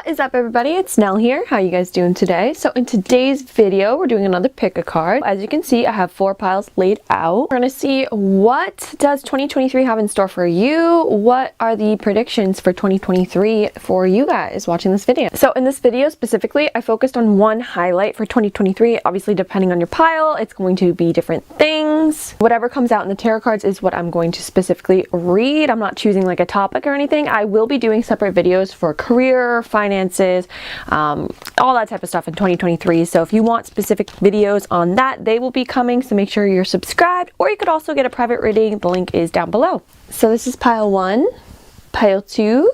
What is up, everybody? It's Nell here. How you guys doing today? So in today's video, we're doing another pick a card. As you can see, I have 4 piles laid out. We're gonna see what does 2023 have in store for you? What are the predictions for 2023 for you guys watching this video? So in this video specifically, I focused on one highlight for 2023. Obviously, depending on your pile, it's going to be different things. Whatever comes out in the tarot cards is what I'm going to specifically read. I'm not choosing like a topic or anything. I will be doing separate videos for career, finances, all that type of stuff in 2023. So if you want specific videos on that, they will be coming. So make sure you're subscribed, or you could also get a private reading. The link is down below. So this is pile 1, pile 2,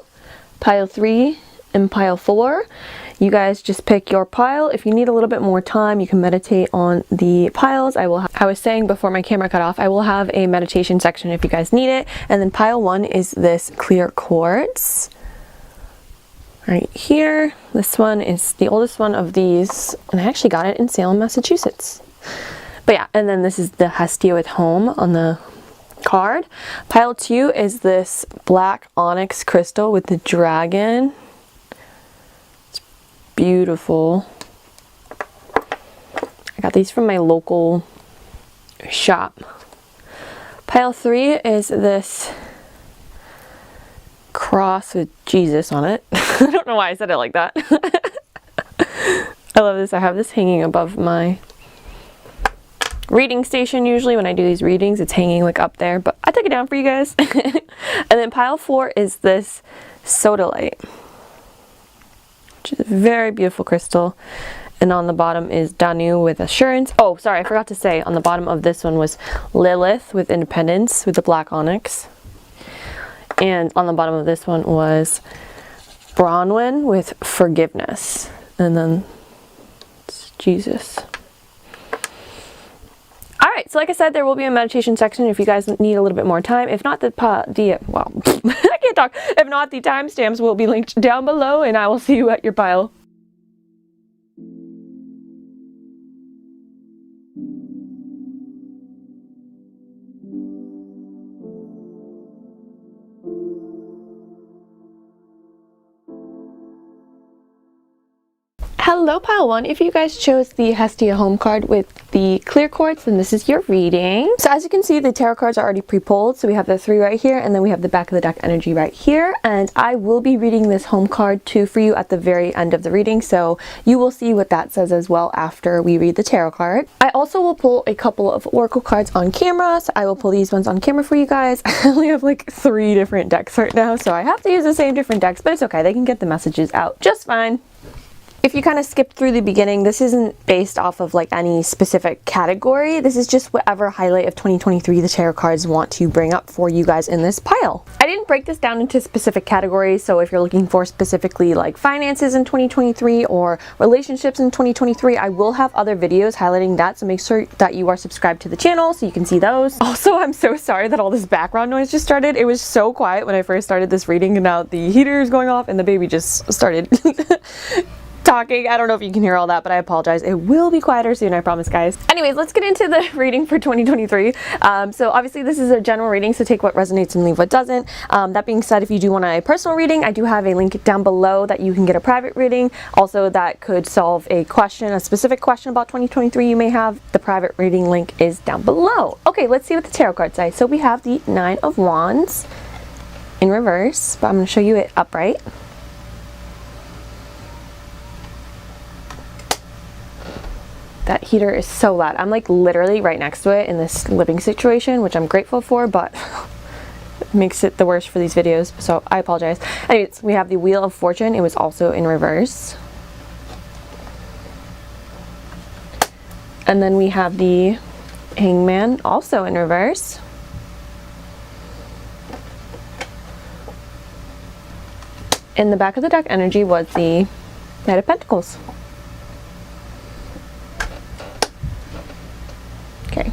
pile 3, and pile 4. You guys just pick your pile. If you need a little bit more time, you can meditate on the piles. I was saying before my camera cut off, I will have a meditation section if you guys need it. And then pile 1 is this clear quartz right here. This one is the oldest one of these, and I actually got it in Salem, Massachusetts. But yeah, and then this is the Hestia with home on the card. Pile 2 is this black onyx crystal with the dragon. It's beautiful. I got these from my local shop. Pile 3 is this cross with Jesus on it. I don't know why I said it like that. I love this. I have this hanging above my reading station. Usually when I do these readings, it's hanging like up there, but I took it down for you guys. And then pile 4 is this sodalite, which is a very beautiful crystal. And on the bottom is Danu with assurance. Oh, sorry, I forgot to say on the bottom of this one was Lilith with independence with the black onyx. And on the bottom of this one was Bronwyn with forgiveness. And then it's Jesus. Alright, so like I said, there will be a meditation section if you guys need a little bit more time. If not, I can't talk. If not, the timestamps will be linked down below, and I will see you at your pile. Hello pile 1, if you guys chose the Hestia home card with the clear quartz, then this is your reading. So as you can see, the tarot cards are already pre-pulled. So we have the 3 right here, and then we have the back of the deck energy right here. And I will be reading this home card too for you at the very end of the reading. So you will see what that says as well after we read the tarot card. I also will pull a couple of oracle cards on camera. So I will pull these ones on camera for you guys. I only have like 3 different decks right now, so I have to use the same different decks, but it's okay. They can get the messages out just fine. If you kind of skip through the beginning, this isn't based off of like any specific category. This is just whatever highlight of 2023 the tarot cards want to bring up for you guys in this pile. I didn't break this down into specific categories, so if you're looking for specifically like finances in 2023 or relationships in 2023, I will have other videos highlighting that, so make sure that you are subscribed to the channel so you can see those. Also, I'm so sorry that all this background noise just started. It was so quiet when I first started this reading, and now the heater is going off and the baby just started talking. I don't know if you can hear all that, but I apologize. It will be quieter soon, I promise, guys. Anyways, let's get into the reading for 2023. So obviously this is a general reading, so take what resonates and leave what doesn't. That being said, if you do want a personal reading, I do have a link down below that you can get a private reading. Also, that could solve a question, a specific question about 2023 you may have. The private reading link is down below. Okay, let's see what the tarot cards say. So we have the 9 of Wands in reverse, but I'm going to show you it upright. That heater is so loud. I'm like literally right next to it in this living situation, which I'm grateful for, but it makes it the worst for these videos, so I apologize. Anyways, we have the Wheel of Fortune. It was also in reverse. And then we have the Hangman, also in reverse. In the back of the deck energy was the Knight of Pentacles. Okay.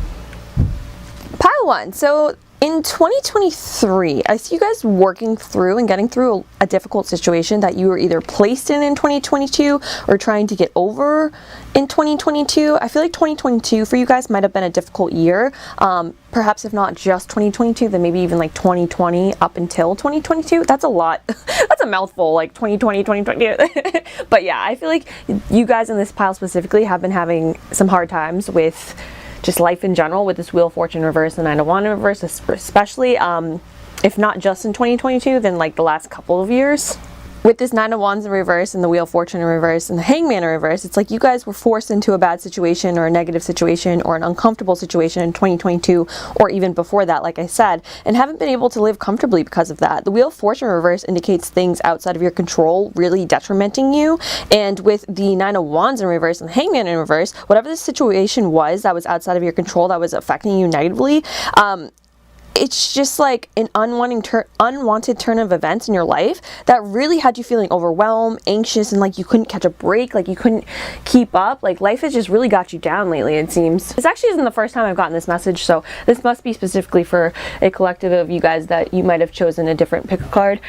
Pile 1. So In 2023, I see you guys working through and getting through a difficult situation that you were either placed in 2022 or trying to get over in 2022. I feel like 2022 for you guys might have been a difficult year. Perhaps if not just 2022, then maybe even like 2020 up until 2022. That's a lot. That's a mouthful, like 2020, 2022. But yeah, I feel like you guys in this pile specifically have been having some hard times with just life in general, with this Wheel of Fortune reverse and Nine of Wands in reverse, especially if not just in 2022, then like the last couple of years. With this Nine of Wands in reverse and the Wheel of Fortune in reverse and the Hangman in reverse, it's like you guys were forced into a bad situation or a negative situation or an uncomfortable situation in 2022 or even before that, like I said, and haven't been able to live comfortably because of that. The Wheel of Fortune in reverse indicates things outside of your control really detrimenting you, and with the Nine of Wands in reverse and the Hangman in reverse, whatever the situation was that was outside of your control that was affecting you negatively, it's just like an unwanted turn of events in your life that really had you feeling overwhelmed, anxious, and like you couldn't catch a break, like you couldn't keep up. Like life has just really got you down lately, it seems. This actually isn't the first time I've gotten this message, so this must be specifically for a collective of you guys that you might have chosen a different pick a card.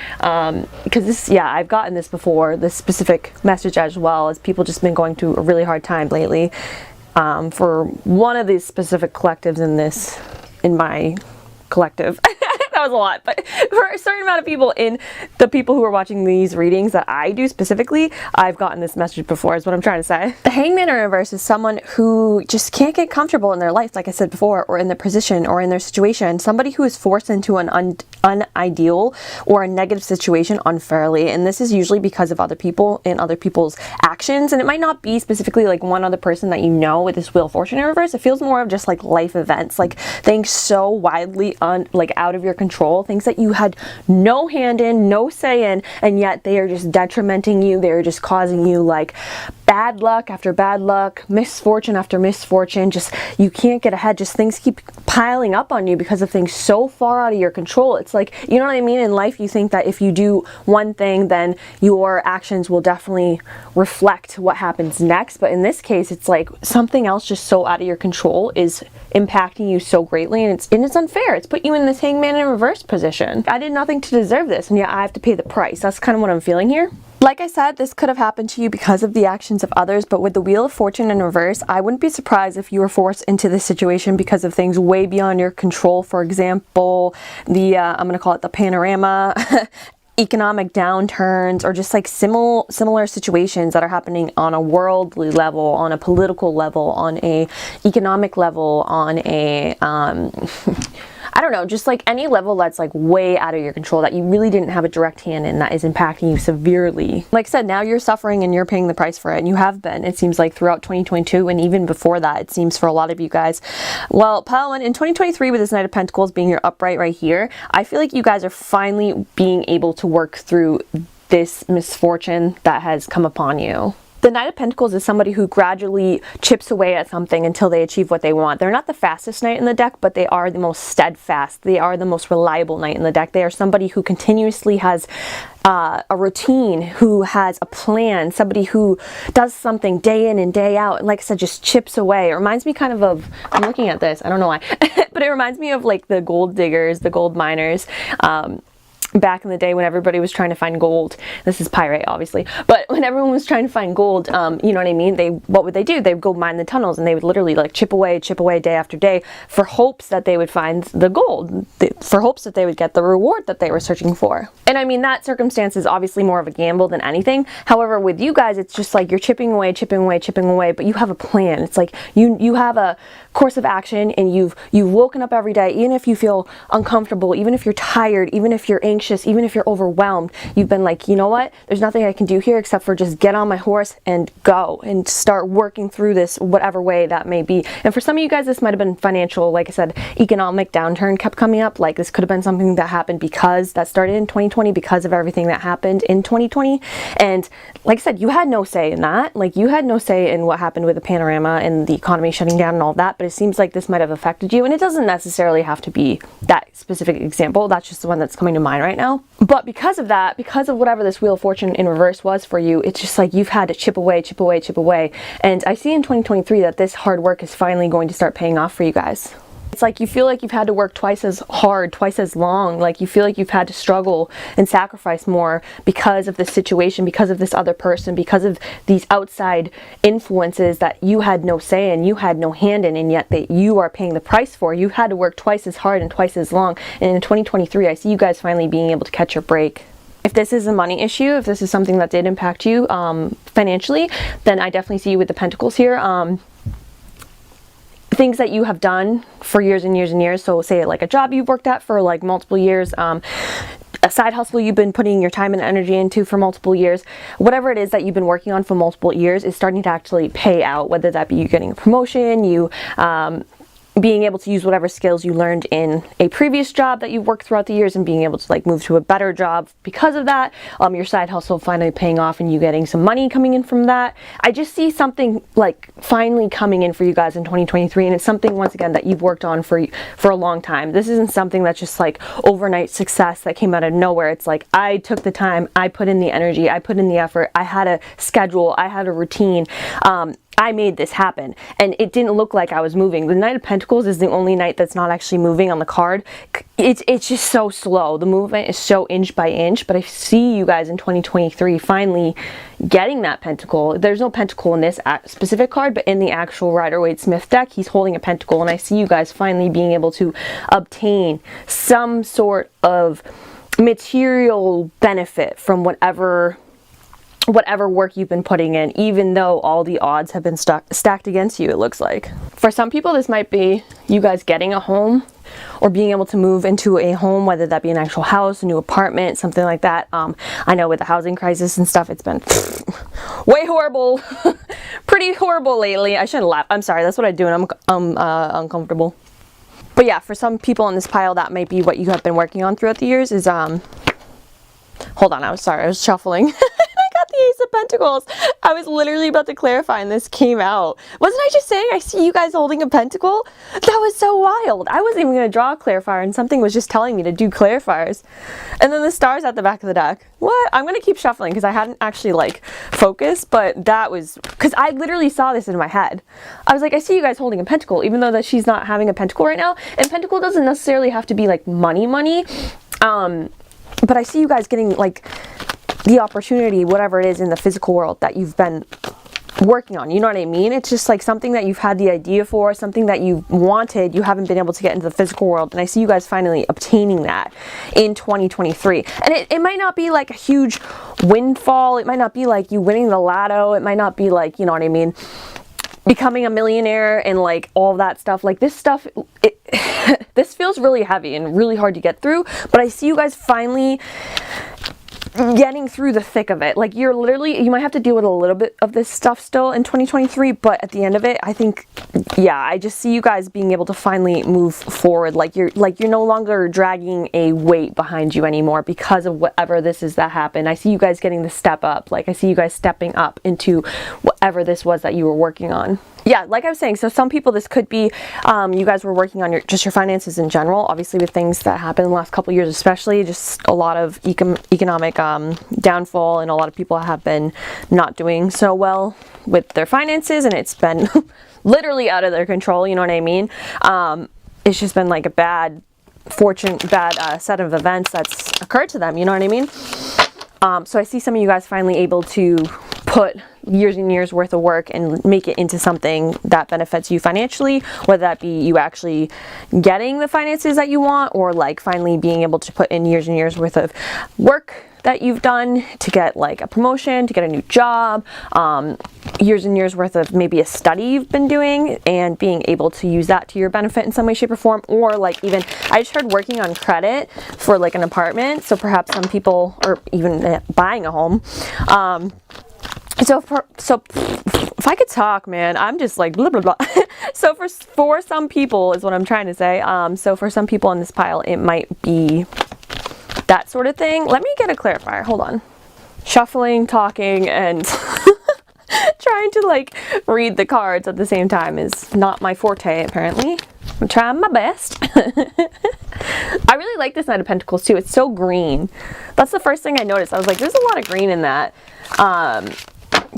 Because this, yeah, I've gotten this before, this specific message as well, as people just been going through a really hard time lately. For one of these specific collectives in my collective. That was a lot, but for a certain amount of people, in the people who are watching these readings that I do specifically, I've gotten this message before, is what I'm trying to say. The Hangman in reverse is someone who just can't get comfortable in their life, like I said before, or in their position or in their situation. Somebody who is forced into an unideal or a negative situation unfairly, and this is usually because of other people and other people's actions, and it might not be specifically like one other person that you know with this Wheel of Fortune in reverse. It feels more of just like life events, like things so widely out of your control, things that you had no hand in, no say in, and yet they are just detrimenting you. They're just causing you like bad luck after bad luck, misfortune after misfortune. Just you can't get ahead. Just things keep piling up on you because of things so far out of your control. It's like, you know what I mean? In life, you think that if you do one thing, then your actions will definitely reflect what happens next. But in this case, it's like something else just so out of your control is impacting you so greatly, and it's unfair. It's put you in this Hangman in reverse position. I did nothing to deserve this, and yet I have to pay the price. That's kind of what I'm feeling here. Like I said, this could have happened to you because of the actions of others, but with the Wheel of Fortune in reverse, I wouldn't be surprised if you were forced into this situation because of things way beyond your control. For example, I'm going to call it the panorama, economic downturns, or just like similar situations that are happening on a worldly level, on a political level, on a economic level, on a I don't know, just like any level that's like way out of your control that you really didn't have a direct hand in, that is impacting you severely. Like I said, now you're suffering and you're paying the price for it, and you have been, it seems like, throughout 2022, and even before that, it seems, for a lot of you guys. Well, pile one, in 2023, with this Knight of Pentacles being your upright right here, I feel like you guys are finally being able to work through this misfortune that has come upon you. The Knight of Pentacles is somebody who gradually chips away at something until they achieve what they want. They're not the fastest knight in the deck, but they are the most steadfast. They are the most reliable knight in the deck. They are somebody who continuously has a routine, who has a plan, somebody who does something day in and day out, and like I said, just chips away. It reminds me kind of I'm looking at this, I don't know why, but it reminds me of like the gold diggers, the gold miners, back in the day when everybody was trying to find gold. This is pyrite, obviously, but when everyone was trying to find gold, you know what I mean, what would they do? They would go mine the tunnels, and they would literally like chip away day after day for hopes that they would find the gold, for hopes that they would get the reward that they were searching for. And I mean, that circumstance is obviously more of a gamble than anything. However, with you guys, it's just like you're chipping away, but you have a plan. It's like you have a course of action, and you've woken up every day, even if you feel uncomfortable, even if you're tired, even if you're anxious, even if you're overwhelmed, you've been like, you know what, there's nothing I can do here except for just get on my horse and go and start working through this, whatever way that may be. And for some of you guys, this might have been financial, like I said, economic downturn kept coming up. Like this could have been something that happened because that started in 2020, because of everything that happened in 2020. And like I said, you had no say in that. Like you had no say in what happened with the panorama and the economy shutting down and all that, but it seems like this might have affected you. And it doesn't necessarily have to be that specific example. That's just the one that's coming to mind right now. But because of that, because of whatever this Wheel of Fortune in reverse was for you, it's just like you've had to chip away. And I see in 2023 that this hard work is finally going to start paying off for you guys. It's like you feel like you've had to work twice as hard, twice as long. Like you feel like you've had to struggle and sacrifice more because of this situation, because of this other person, because of these outside influences that you had no say in, you had no hand in, and yet that you are paying the price for. You had to work twice as hard and twice as long. And in 2023, I see you guys finally being able to catch your break. If this is a money issue, if this is something that did impact you financially, then I definitely see you with the Pentacles here. Things that you have done for years and years and years. So say like a job you've worked at for like multiple years, a side hustle you've been putting your time and energy into for multiple years, whatever it is that you've been working on for multiple years is starting to actually pay out, whether that be you getting a promotion, you being able to use whatever skills you learned in a previous job that you've worked throughout the years and being able to like move to a better job because of that, your side hustle finally paying off and you getting some money coming in from that. I just see something like finally coming in for you guys in 2023, and it's something once again that you've worked on for a long time. This isn't something that's just like overnight success that came out of nowhere. It's like I took the time, I put in the energy, I put in the effort, I had a schedule, I had a routine. I made this happen, and it didn't look like I was moving. The Knight of Pentacles is the only knight that's not actually moving on the card. It's just so slow. The movement is so inch by inch, but I see you guys in 2023 finally getting that pentacle. There's no pentacle in this specific card, but in the actual Rider-Waite-Smith deck, he's holding a pentacle, and I see you guys finally being able to obtain some sort of material benefit from whatever work you've been putting in, even though all the odds have been stacked against you, it looks like. For some people, this might be you guys getting a home or being able to move into a home, whether that be an actual house, a new apartment, something like that. I know with the housing crisis and stuff, it's been way horrible. Pretty horrible lately. I shouldn't laugh. I'm sorry, that's what I do when I'm uncomfortable. But yeah, for some people in this pile, that might be what you have been working on throughout the years is, hold on, I was shuffling. The Ace of Pentacles. I was literally about to clarify and this came out. Wasn't I just saying I see you guys holding a pentacle? That was so wild. I wasn't even going to draw a clarifier and something was just telling me to do clarifiers. And then the stars at the back of the deck. What? I'm going to keep shuffling because I hadn't actually like focused, but that was because I literally saw this in my head. I was like, I see you guys holding a pentacle, even though that she's not having a pentacle right now. And pentacle doesn't necessarily have to be like money. But I see you guys getting like the opportunity, whatever it is in the physical world that you've been working on. You know what I mean? It's just like something that you've had the idea for, something that you wanted, you haven't been able to get into the physical world. And I see you guys finally obtaining that in 2023. And it might not be like a huge windfall. It might not be like you winning the lotto. It might not be like, you know what I mean, becoming a millionaire and like all that stuff. Like this stuff, this feels really heavy and really hard to get through. But I see you guys finally getting through the thick of it. Like you're literally, you might have to deal with a little bit of this stuff still in 2023, but at the end of it, I think, yeah, I just see you guys being able to finally move forward. Like you're no longer dragging a weight behind you anymore because of whatever this is that happened. I see you guys getting the step up. Like I see you guys stepping up into whatever this was that you were working on. Yeah, like I was saying, so some people this could be you guys were working on just your finances in general, obviously with things that happened in the last couple years, especially just a lot of economic downfall, and a lot of people have been not doing so well with their finances, and it's been literally out of their control, you know what I mean? It's just been like a bad set of events that's occurred to them, you know what I mean? So I see some of you guys finally able to put years and years worth of work and make it into something that benefits you financially, whether that be you actually getting the finances that you want, or like finally being able to put in years and years worth of work that you've done to get like a promotion, to get a new job, years and years worth of maybe a study you've been doing and being able to use that to your benefit in some way, shape, or form. Or like even, I just heard working on credit for like an apartment. So perhaps some people, or even buying a home. So if I could talk, man, I'm just like blah, blah, blah. So for some people is what I'm trying to say. So for some people in this pile, it might be that sort of thing. Let me get a clarifier. Hold on. Shuffling, talking, and trying to like read the cards at the same time is not my forte, apparently. I'm trying my best. I really like this Knight of Pentacles too. It's so green. That's the first thing I noticed. I was like, there's a lot of green in that.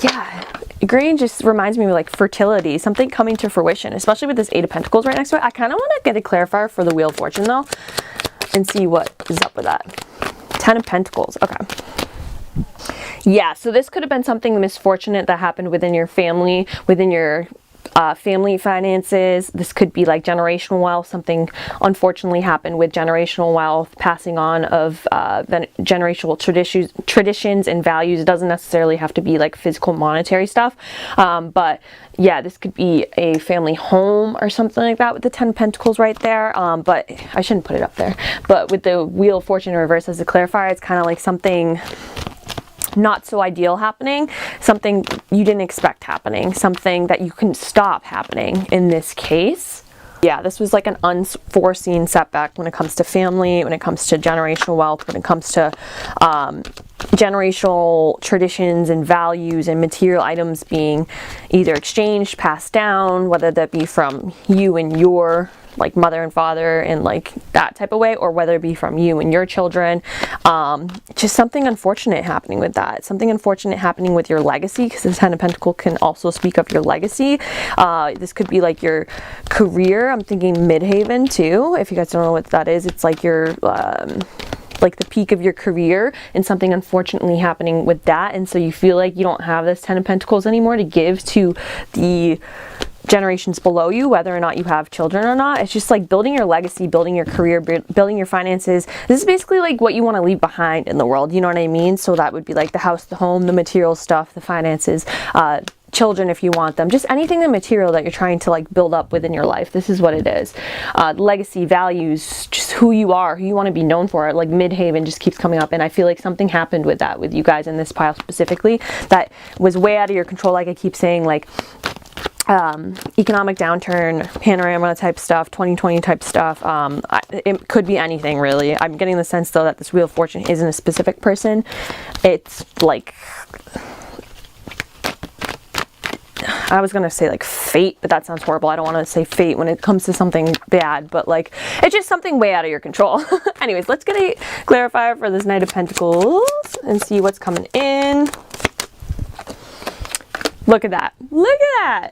Yeah, green just reminds me of like fertility, something coming to fruition, especially with this Eight of Pentacles right next to it. I kind of want to get a clarifier for the Wheel of Fortune though and see what is up with that. 10 of Pentacles. Okay. Yeah, so this could have been something misfortunate that happened within your family, within your family finances. This could be like generational wealth. Something unfortunately happened with generational wealth, passing on of generational traditions and values. It doesn't necessarily have to be like physical monetary stuff, but yeah, this could be a family home or something like that with the 10 of Pentacles right there. But I shouldn't put it up there. But with the Wheel of Fortune in reverse as a clarifier, it's kind of like something not so ideal happening, something you didn't expect happening, something that you couldn't stop happening in this case. Yeah, this was like an unforeseen setback when it comes to family, when it comes to generational wealth, when it comes to generational traditions and values and material items being either exchanged, passed down, whether that be from you and your like mother and father and like that type of way, or whether it be from you and your children. Just something unfortunate happening with that, something unfortunate happening with your legacy, because the 10 of Pentacles can also speak of your legacy. This could be like your career. I'm thinking midhaven too. If you guys don't know what that is, it's like your like the peak of your career, and something unfortunately happening with that, and so you feel like you don't have this 10 of Pentacles anymore to give to the generations below you, whether or not you have children or not. It's just like building your legacy, building your career, building your finances. This is basically like what you want to leave behind in the world, you know what I mean? So that would be like the house, the home, the material stuff, the finances, children if you want them, just anything the material that you're trying to like build up within your life. This is what it is. Legacy, values, just who you are, who you want to be known for. Like midhaven just keeps coming up, and I feel like something happened with that, with you guys in this pile specifically, that was way out of your control. Like I keep saying, like economic downturn, panorama type stuff, 2020 type stuff. It could be anything really. I'm getting the sense though that this Wheel of Fortune isn't a specific person. It's like, I was gonna say like fate, but that sounds horrible. I don't want to say fate when it comes to something bad, but like it's just something way out of your control. Anyways, let's get a clarifier for this Knight of Pentacles and see what's coming in. Look at that. Look at that.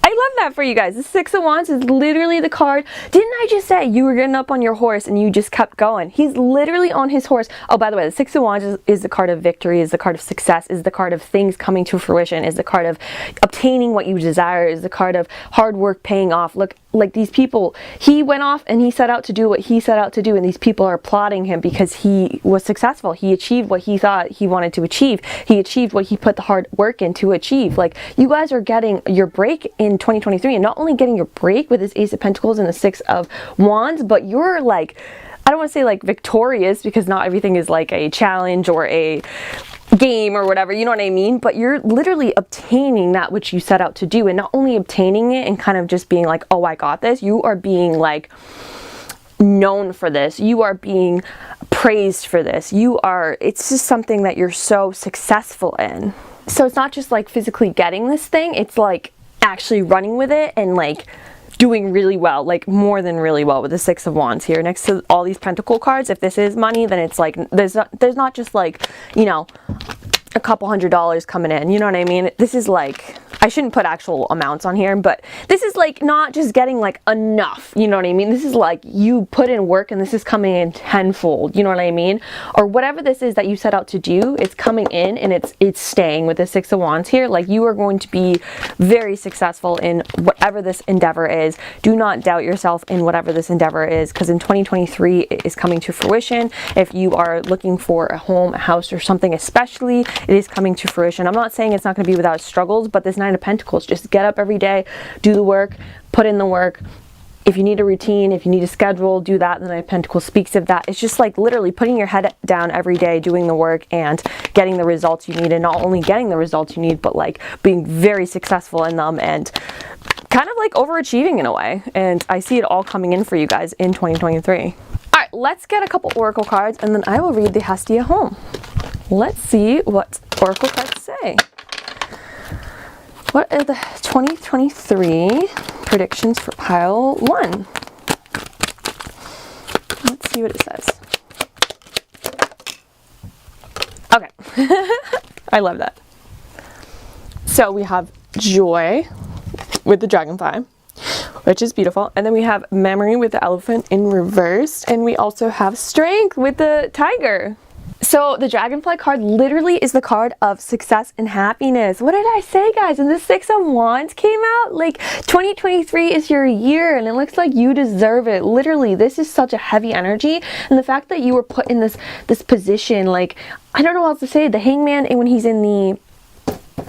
I love that for you guys. The Six of Wands is literally the card. Didn't I just say you were getting up on your horse and you just kept going? He's literally on his horse. Oh, by the way, the Six of Wands is the card of victory, is the card of success, is the card of things coming to fruition, is the card of obtaining what you desire, is the card of hard work paying off. Look, like these people, he went off and he set out to do what he set out to do, and these people are applauding him because he was successful. He achieved what he thought he wanted to achieve. He achieved what he put the hard work in to achieve. Like, you guys are getting your break in 2023, and not only getting your break with this Ace of Pentacles and the Six of Wands, but you're like, I don't want to say like victorious, because not everything is like a challenge or a game or whatever, you know what I mean? But you're literally obtaining that which you set out to do, and not only obtaining it and kind of just being like, oh, I got this. You are being like known for this. You are being praised for this. You are, it's just something that you're so successful in. So it's not just like physically getting this thing, it's like actually running with it and like doing really well, like more than really well, with the Six of Wands here next to all these Pentacle cards. If this is money, then it's like there's not just like, you know, a couple $100s coming in, you know what I mean? This is like, I shouldn't put actual amounts on here, but this is like not just getting like enough, you know what I mean? This is like you put in work and this is coming in tenfold, you know what I mean? Or whatever this is that you set out to do, it's coming in and it's staying with the Six of Wands here. Like, you are going to be very successful in whatever this endeavor is. Do not doubt yourself in whatever this endeavor is, because in 2023 it is coming to fruition. If you are looking for a home, a house, or something especially, it is coming to fruition. I'm not saying it's not going to be without struggles, but this Nine of Pentacles, just get up every day, do the work, put in the work. If you need a routine, if you need a schedule, do that. The Nine of Pentacles speaks of that. It's just like literally putting your head down every day, doing the work and getting the results you need, and not only getting the results you need, but like being very successful in them and kind of like overachieving in a way. And I see it all coming in for you guys in 2023. All right, let's get a couple oracle cards and then I will read the Hestia home. Let's see what oracle cards say. What are the 2023 predictions for pile 1? Let's see what it says. Okay. I love that. So we have joy with the dragonfly, which is beautiful. And then we have memory with the elephant in reverse. And we also have strength with the tiger. So the dragonfly card literally is the card of success and happiness. What did I say, guys? And the Six of Wands came out, like 2023 is your year and it looks like you deserve it. Literally, this is such a heavy energy. And the fact that you were put in this position, like, I don't know what else to say. The Hangman, and when he's in the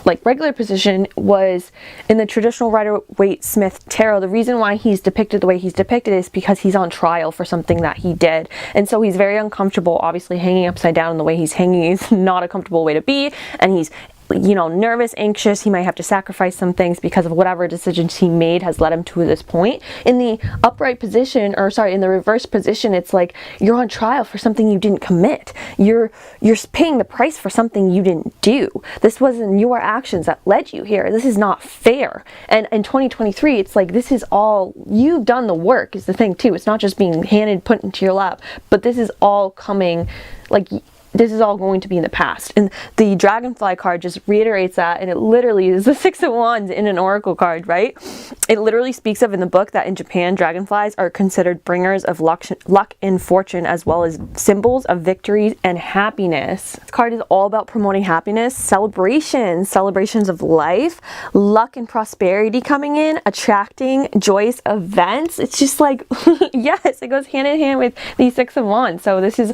like regular position, was in the traditional Rider-Waite-Smith tarot. The reason why he's depicted the way he's depicted is because he's on trial for something that he did, and so he's very uncomfortable. Obviously, hanging upside down the way he's hanging is not a comfortable way to be, and he's, you know, nervous, anxious. He might have to sacrifice some things because of whatever decisions he made has led him to this point. In the upright position, or sorry, in the reverse position, it's like you're on trial for something you didn't commit. You're paying the price for something you didn't do. This wasn't your actions that led you here. This is not fair. And in 2023, it's like this is all, you've done the work is the thing too. It's not just being handed, put into your lap, but this is all coming, like, this is all going to be in the past. And the dragonfly card just reiterates that, and it literally is the Six of Wands in an oracle card, right? It literally speaks of in the book that in Japan, dragonflies are considered bringers of luck and fortune, as well as symbols of victories and happiness. This card is all about promoting happiness, celebrations of life, luck and prosperity coming in, attracting joyous events. It's just like, yes, it goes hand in hand with the Six of Wands. So this is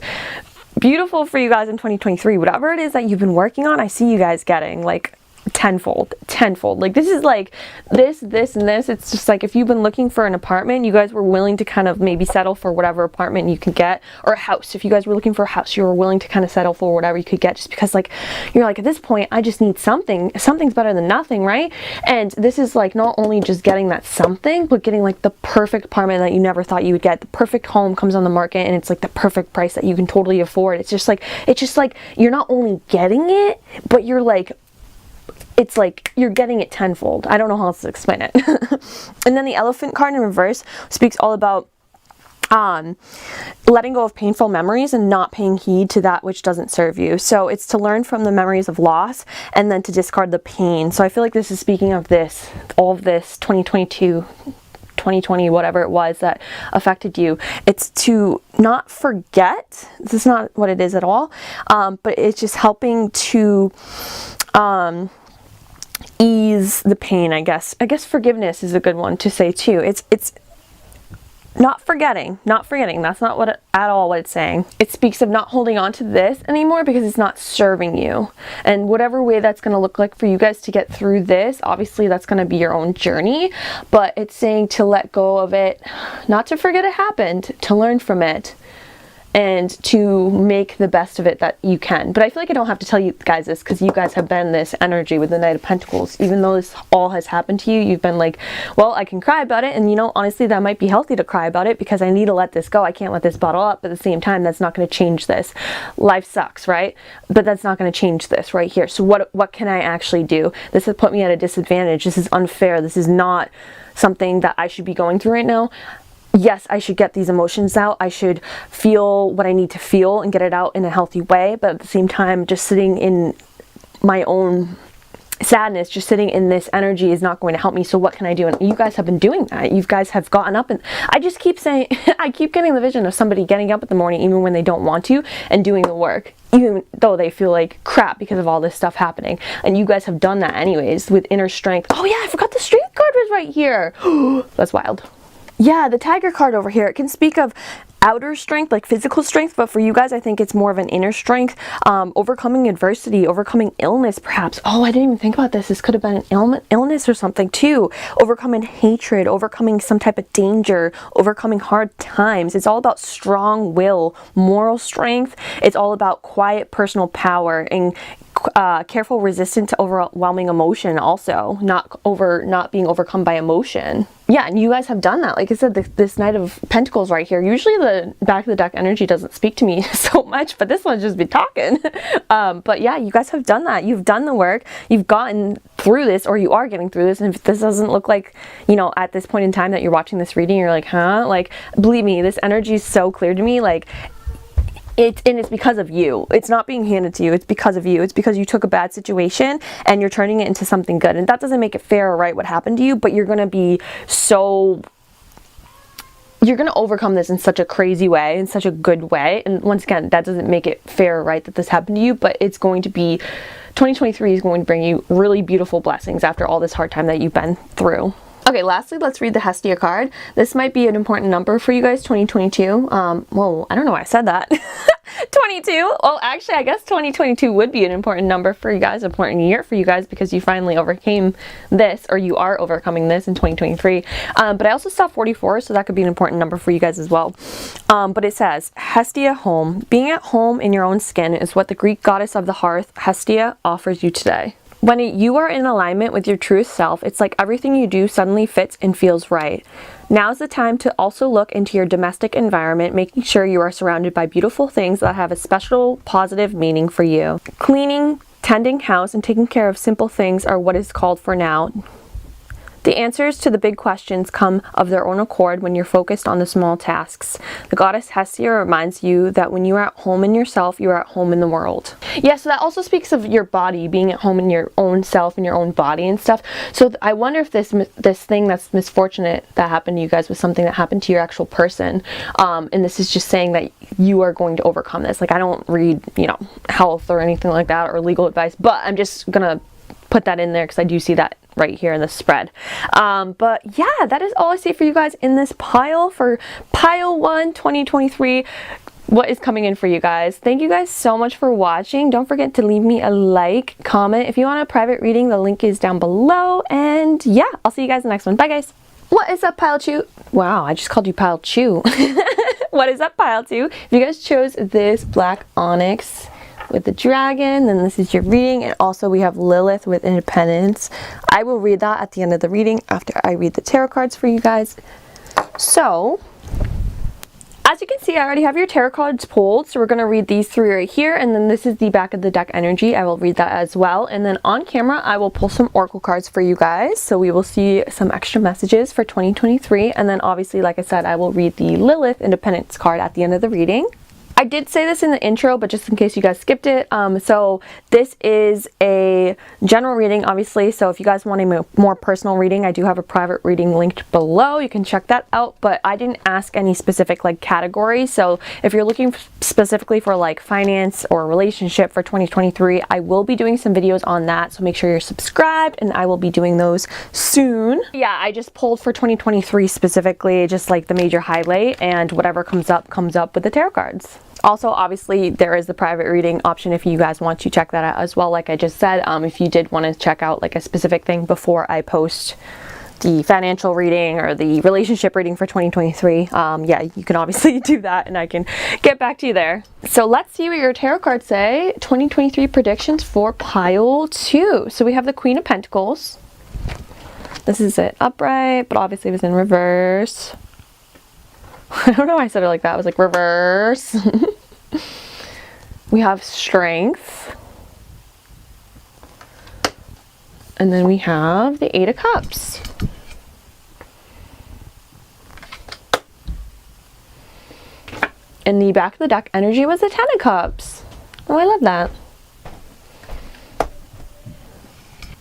beautiful for you guys in 2023. Whatever it is that you've been working on, I see you guys getting like tenfold. Like this is like this and this. It's just like if you've been looking for an apartment, you guys were willing to kind of maybe settle for whatever apartment you could get, or a house. If you guys were looking for a house, you were willing to kind of settle for whatever you could get, just because like you're like, at this point I just need something's better than nothing, right? And this is like not only just getting that something, but getting like the perfect apartment that you never thought you would get. The perfect home comes on the market and it's like the perfect price that you can totally afford. It's just like you're not only getting it, but you're like, it's like you're getting it tenfold. I don't know how else to explain it. And then the elephant card in reverse speaks all about letting go of painful memories and not paying heed to that which doesn't serve you. So it's to learn from the memories of loss and then to discard the pain. So I feel like this is speaking of this, all of this 2022, 2020, whatever it was that affected you. It's to not forget. This is not what it is at all, but it's just helping to ease the pain, I guess. I guess forgiveness is a good one to say too. It's not forgetting. That's not what at all what it's saying. It speaks of not holding on to this anymore because it's not serving you. And whatever way that's going to look like for you guys to get through this, obviously that's going to be your own journey, but it's saying to let go of it, not to forget it happened, to learn from it, and to make the best of it that you can. But I feel like I don't have to tell you guys this because you guys have been this energy with the Knight of Pentacles. Even though this all has happened to you, you've been like, well, I can cry about it. And you know, honestly, that might be healthy to cry about it because I need to let this go. I can't let this bottle up. But at the same time, that's not going to change this. Life sucks, right? But that's not going to change this right here. So what can I actually do? This has put me at a disadvantage. This is unfair. This is not something that I should be going through right now. Yes, I should get these emotions out. I should feel what I need to feel and get it out in a healthy way. But at the same time, just sitting in my own sadness, just sitting in this energy is not going to help me. So what can I do? And you guys have been doing that. You guys have gotten up, and I just keep saying, I keep getting the vision of somebody getting up in the morning, even when they don't want to, and doing the work, even though they feel like crap because of all this stuff happening. And you guys have done that anyways with inner strength. Oh yeah, I forgot the strength card was right here. That's wild. Yeah, the tiger card over here, it can speak of outer strength, like physical strength, but for you guys, I think it's more of an inner strength, overcoming adversity, overcoming illness, perhaps. Oh, I didn't even think about this. This could have been an illness or something too. Overcoming hatred, overcoming some type of danger, overcoming hard times. It's all about strong will, moral strength. It's all about quiet personal power and careful resistance to overwhelming emotion, also not being overcome by emotion. Yeah, and you guys have done that. Like I said, this Knight of Pentacles right here, usually the back of the deck energy doesn't speak to me so much, but this one's just been talking. But yeah, you guys have done that. You've done the work. You've gotten through this, or you are getting through this. And if this doesn't look like, you know, at this point in time that you're watching this reading, you're like, huh? Like, believe me, this energy is so clear to me. Like, it's because of you. It's not being handed to you. It's because of you. It's because you took a bad situation and you're turning it into something good. And that doesn't make it fair or right what happened to you, but you're going to overcome this in such a crazy way, in such a good way. And once again, that doesn't make it fair or right that this happened to you, but it's going to be, 2023 is going to bring you really beautiful blessings after all this hard time that you've been through. Okay, lastly, let's read the Hestia card. This might be an important number for you guys, 2022. Whoa, I don't know why I said that. 22. Well, actually, I guess 2022 would be an important number for you guys, important year for you guys, because you finally overcame this, or you are overcoming this in 2023. But I also saw 44, so that could be an important number for you guys as well. But it says, Hestia home. Being at home in your own skin is what the Greek goddess of the hearth, Hestia, offers you today. When you are in alignment with your true self, it's like everything you do suddenly fits and feels right. Now's the time to also look into your domestic environment, making sure you are surrounded by beautiful things that have a special positive meaning for you. Cleaning, tending house, and taking care of simple things are what is called for now. The answers to the big questions come of their own accord when you're focused on the small tasks. The goddess Hestia reminds you that when you are at home in yourself, you are at home in the world. Yeah, so that also speaks of your body, being at home in your own self, in your own body and stuff. So I wonder if this thing that's misfortunate that happened to you guys was something that happened to your actual person. And this is just saying that you are going to overcome this. Like, I don't read, health or anything like that or legal advice, but I'm just gonna put that in there because I do see that right here in the spread. But yeah, that is all I see for you guys in this pile for pile 1 2023. What is coming in for you guys. Thank you guys so much for watching. Don't forget to leave me a like, comment. If you want a private reading, the link is down below. And yeah, I'll see you guys in the next one. Bye guys. What is up, pile 2? Wow, I just called you pile 2. What is up, pile 2? If you guys chose this black onyx with the dragon, then this is your reading. And also we have Lilith with Independence. I will read that at the end of the reading after I read the tarot cards for you guys. So as you can see, I already have your tarot cards pulled, so we're going to read these 3 right here, and then this is the back of the deck energy. I will read that as well, and then on camera I will pull some oracle cards for you guys, so we will see some extra messages for 2023, and then obviously, like I said, I will read the Lilith Independence card at the end of the reading. I did say this in the intro, but just in case you guys skipped it, so this is a general reading, obviously, so if you guys want a more personal reading, I do have a private reading linked below. You can check that out, but I didn't ask any specific categories, so if you're looking specifically for finance or relationship for 2023, I will be doing some videos on that, so make sure you're subscribed, and I will be doing those soon. Yeah, I just pulled for 2023 specifically, just the major highlight, and whatever comes up with the tarot cards. Also, obviously, there is the private reading option if you guys want to check that out as well. Like I just said, if you did want to check out a specific thing before I post the financial reading or the relationship reading for 2023, yeah, you can obviously do that and I can get back to you there. So let's see what your tarot cards say. 2023 predictions for pile 2. So we have the Queen of Pentacles. This is it upright, but obviously it was in reverse. I don't know why I said it like that. I was reverse. We have Strength. And then we have the 8 of Cups. And the back of the deck energy was the 10 of Cups. Oh, I love that.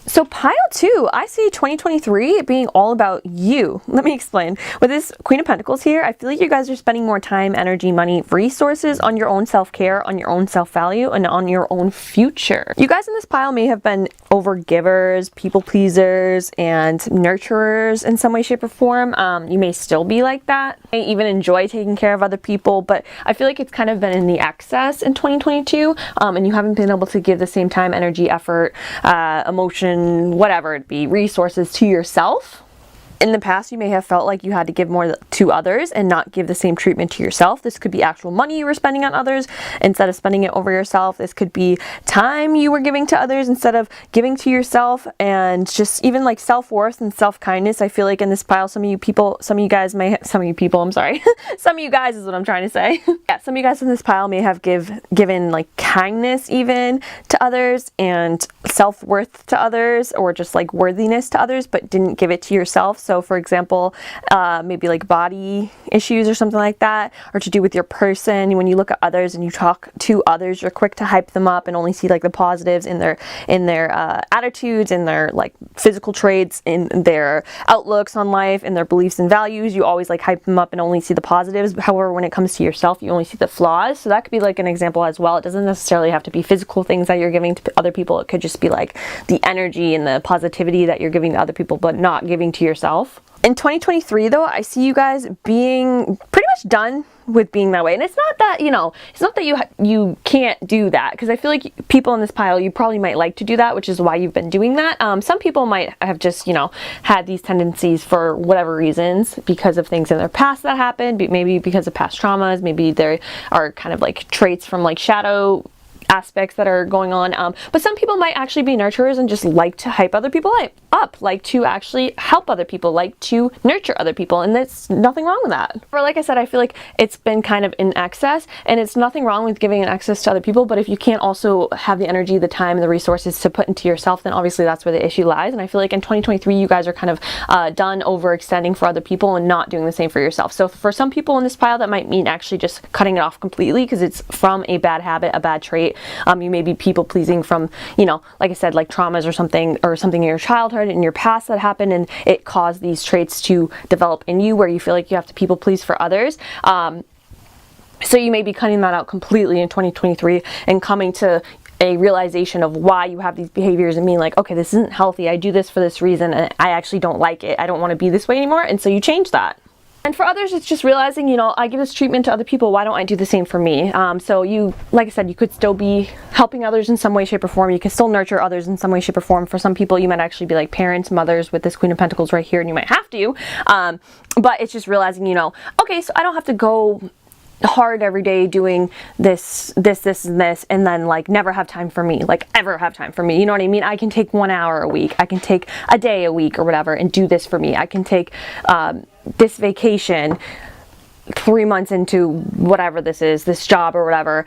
So pile 2, I see 2023 being all about you. Let me explain. With this Queen of Pentacles here, I feel like you guys are spending more time, energy, money, resources on your own self-care, on your own self-value, and on your own future. You guys in this pile may have been overgivers, people pleasers, and nurturers in some way, shape, or form. You may still be like that. You may even enjoy taking care of other people, but I feel like it's kind of been in the excess in 2022, and you haven't been able to give the same time, energy, effort, emotion, whatever it be, resources to yourself. In the past, you may have felt like you had to give more to others and not give the same treatment to yourself. This could be actual money you were spending on others instead of spending it over yourself. This could be time you were giving to others instead of giving to yourself, and just even self-worth and self-kindness. I feel like in this pile, some of you guys is what I'm trying to say. Yeah, some of you guys in this pile may have given kindness even to others and self-worth to others, or just worthiness to others, but didn't give it to yourself. So for example, maybe like body issues or something like that, or to do with your person. When you look at others and you talk to others, you're quick to hype them up and only see like the positives in their attitudes, in their like physical traits, in their outlooks on life, in their beliefs and values. You always like hype them up and only see the positives. However, when it comes to yourself, you only see the flaws. So that could be like an example as well. It doesn't necessarily have to be physical things that you're giving to other people. It could just be like the energy and the positivity that you're giving to other people but not giving to yourself. In 2023 though, I see you guys being pretty much done with being that way. And it's not that, you know, it's not that you can't do that, because I feel like people in this pile, you probably might like to do that, which is why you've been doing that. Some people might have just, you know, had these tendencies for whatever reasons, because of things in their past that happened, maybe because of past traumas, maybe there are kind of like traits from like shadow aspects that are going on, but some people might actually be nurturers and just like to hype other people up, like to actually help other people, like to nurture other people, and there's nothing wrong with that. Or like I said, I feel like it's been kind of in excess, and it's nothing wrong with giving an excess to other people, but if you can't also have the energy, the time, and the resources to put into yourself, then obviously that's where the issue lies. And I feel like in 2023 you guys are kind of done overextending for other people and not doing the same for yourself. So for some people in this pile, that might mean actually just cutting it off completely, because it's from a bad habit, a bad trait. You may be people pleasing from, you know, like I said, like traumas or something in your childhood, in your past that happened, and it caused these traits to develop in you where you feel like you have to people please for others. So you may be cutting that out completely in 2023 and coming to a realization of why you have these behaviors and being like, okay, this isn't healthy. I do this for this reason and I actually don't like it. I don't want to be this way anymore. And so you change that. And for others, it's just realizing, you know, I give this treatment to other people, why don't I do the same for me? So you, like I said, you could still be helping others in some way, shape, or form. You can still nurture others in some way, shape, or form. For some people, you might actually be like parents, mothers with this Queen of Pentacles right here, and you might have to. But it's just realizing, you know, okay, so I don't have to go hard every day doing this and this, and then like never have time for me, like ever have time for me. You know what I mean? I can take 1 hour a week. I can take a day a week or whatever and do this for me. I can take this vacation 3 months into whatever this is, this job or whatever,